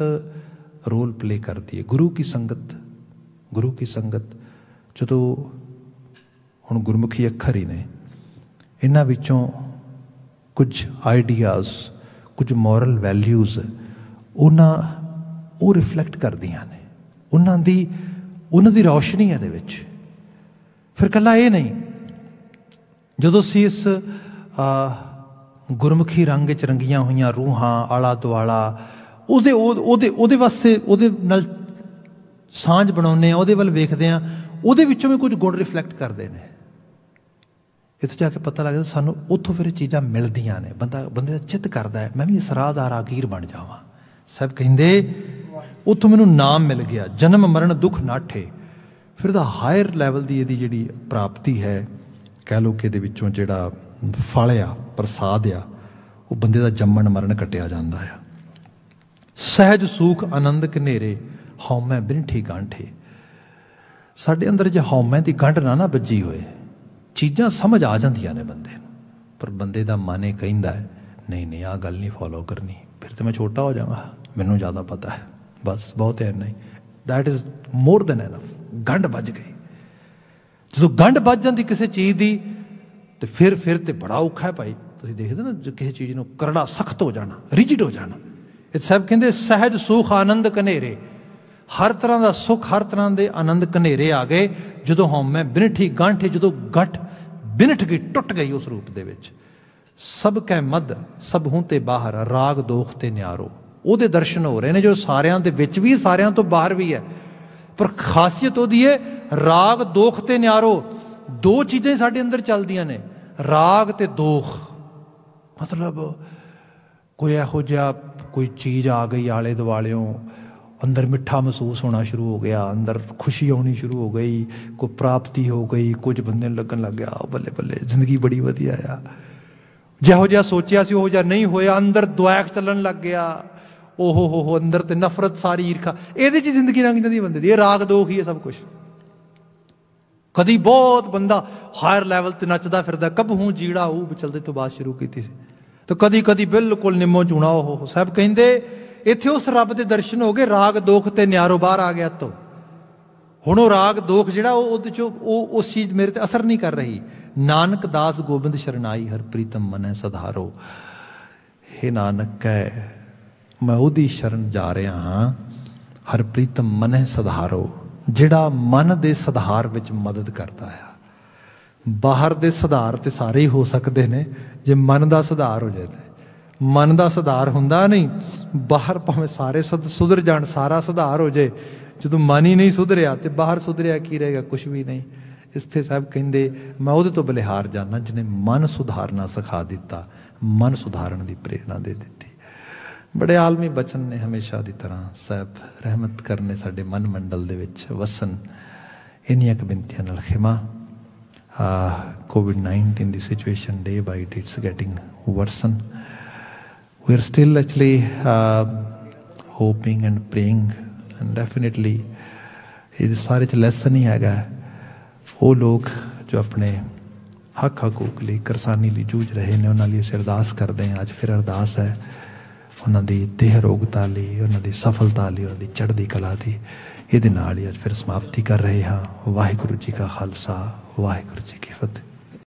रोल प्ले करती है। गुरु की संगत, गुरु की संगत जो हुण गुरमुखी अखर ही ने, इन्हां विचों कुछ आइडियाज़, कुछ मॉरल वैल्यूज़ वो रिफ्लैक्ट करदियां ने, उन्हां दी रोशनी है दे विच। फिर कल्ला ये नहीं, जदों असीं इस गुरमुखी रंग च रंगियां हुई रूहां आला दुआला ਉਹਦੇ ਵਾਸਤੇ ਉਹਦੇ ਨਾਲ ਸਾਂਝ ਬਣਾਉਂਦੇ ਆ, ਉਹਦੇ ਵੱਲ ਵੇਖਦੇ ਆ, ਉਹਦੇ ਵਿੱਚੋਂ ਵੀ ਕੁਝ ਗੁਣ ਰਿਫਲੈਕਟ ਕਰਦੇ ਨੇ। ਇੱਥੇ ਜਾ ਕੇ ਪਤਾ ਲੱਗਦਾ ਸਾਨੂੰ ਉੱਥੋਂ ਫਿਰ ਚੀਜ਼ਾਂ ਮਿਲਦੀਆਂ ਨੇ। ਬੰਦੇ ਦਾ ਚਿੱਤ ਕਰਦਾ ਹੈ ਮੈਂ ਵੀ ਇਸ ਰਾਹ ਦਾ ਰਾਗੀਰ ਬਣ ਜਾਵਾਂ। ਸਭ ਕਹਿੰਦੇ ਉੱਥੋਂ ਮੈਨੂੰ ਨਾਮ ਮਿਲ ਗਿਆ, ਜਨਮ ਮਰਨ ਦੁੱਖ ਨਾਠੇ। ਫਿਰ ਦਾ ਹਾਇਰ ਲੈਵਲ ਦੀ ਇਹਦੀ ਜਿਹੜੀ ਪ੍ਰਾਪਤੀ ਹੈ, ਕਹਿ ਲਓ ਕਿ ਇਹਦੇ ਵਿੱਚੋਂ ਜਿਹੜਾ ਫਲ ਆ, ਪ੍ਰਸਾਦ ਆ, ਉਹ ਬੰਦੇ ਦਾ ਜੰਮਣ ਮਰਨ ਕੱਟਿਆ ਜਾਂਦਾ ਆ। सहज सूख आनंद कनेरे हौमै बिनठी गांठे। साडे अंदर जो हौमै की गंढ ना बजी होए, चीज़ां समझ आ जांदियां ने बंदे नूं, पर बंदे दा मन ये कहिंदा है नहीं नहीं आ गल नहीं फॉलो करनी, फिर तो मैं छोटा हो जाऊँगा, मैनूं ज़्यादा पता है, बस बहुत है नहीं। That is more than enough. गंढ बज गई। जो गंढ बज जाती किसी चीज़ की तो फिर तो बड़ा औखा है भाई। तुसीं देखदे ना जो किसी चीज़ नूं करड़ा सख्त हो जाना, रिजिड हो जाना। ये सब कहते सहज सुख आनंद कनेरे, हर तरह का सुख हर तरह के आनंद कनेरे आ गए जो हौमै बिनठी गांठी, जो गठ बिनठ गई टुट गई उस रूप दे विच। सब कै मद सब हूं ते बाहर, राग दोख ते न्यारो, ਉਹਦੇ दर्शन हो रहे हैं जो सारियां दे विच भी सारियां तो बाहर भी है। पर खासियत ਉਹਦੀ है राग दोख ते न्यारो। दो चीज़ें साडे अंदर चलदियां ने, राग ते दोख। मतलब कोई इहो जिहा कोई चीज़ आ गई आले दुआलियों, अंदर मिठा महसूस होना शुरू हो गया, अंदर खुशी आनी शुरू हो गई, कोई प्राप्ति हो गई, कुछ बंदे लगन लग गया बल्ले बल्ले जिंदगी बड़ी वधिया आ। जिहो जिहा सोचिया सी उहो जिहा नहीं होया, अंदर द्वैक चलन लग गया, ओहो हो अंदर ते नफरत सारी ईर्खा, ये जिंदगी लंघ जाती बंदे दी। राग दोख ही है सब कुछ। कदी बहुत बंदा हायर लैवल ते नचदा फिरदा, कब हूँ जीड़ा हूँ चलते तो बात शुरू की थी, तो कदी कदी बिल्कुल निम्मो चूना हो। सब कहते इत्थे उस रब के दर्शन हो गए, राग दोख ते न्यारो बाहर आ गया। तो हुण वो राग दोख जिहड़ा उस चीज़ मेरे ते असर नहीं कर रही। नानक दास गोबिंद शरनाई हर प्रीतम मनै सधारो। हे नानक कह मैं ਉਹਦੀ शरण जा रहा हाँ, हर प्रीतम मनै सधारो, जिहड़ा मन दे सुधार विच मदद करता है। बाहर दे सुधार ते सारे ही हो सकते ने, जे मन का सुधार हो जाए तो मन का सुधार हुंदा नहीं। बाहर भावें सारे सुधर जाण, सारा सुधार हो जाए, जो मन ही नहीं सुधरिया तो बाहर सुधरिया की रहेगा, कुछ भी नहीं। इत्थे साहब कहंदे मैं ਉਹਦੇ तो बलिहार जाना जिन्हें मन सुधारना सिखा दिता, मन सुधारन की प्रेरणा दे दी। बड़े आलमी बचन ने हमेशा की तरह साहब रहमत करने साडे मन मंडल दे विच वसन। इन्नियां क बिनतियां नाल खिमा। COVID-19 दी situation day by day it's getting worsen. We are still actually hoping and praying and definitely ये सारे च लैसन ही हैगा। वो लोग जो अपने हक हकूक लिए करसानी लिए जूझ रहे हैं, उन्होंने लिए असीं अरदास करते हैं। अज फिर अरदास है उन्हों की देह रोगता लिए, उन्होंने सफलता लिए, उन्होंने चढ़ती कला की। ये अज फिर समाप्ति कर रहे हाँ। वाहिगुरू जी का खालसा, वाहिगुरू जी की फतेह।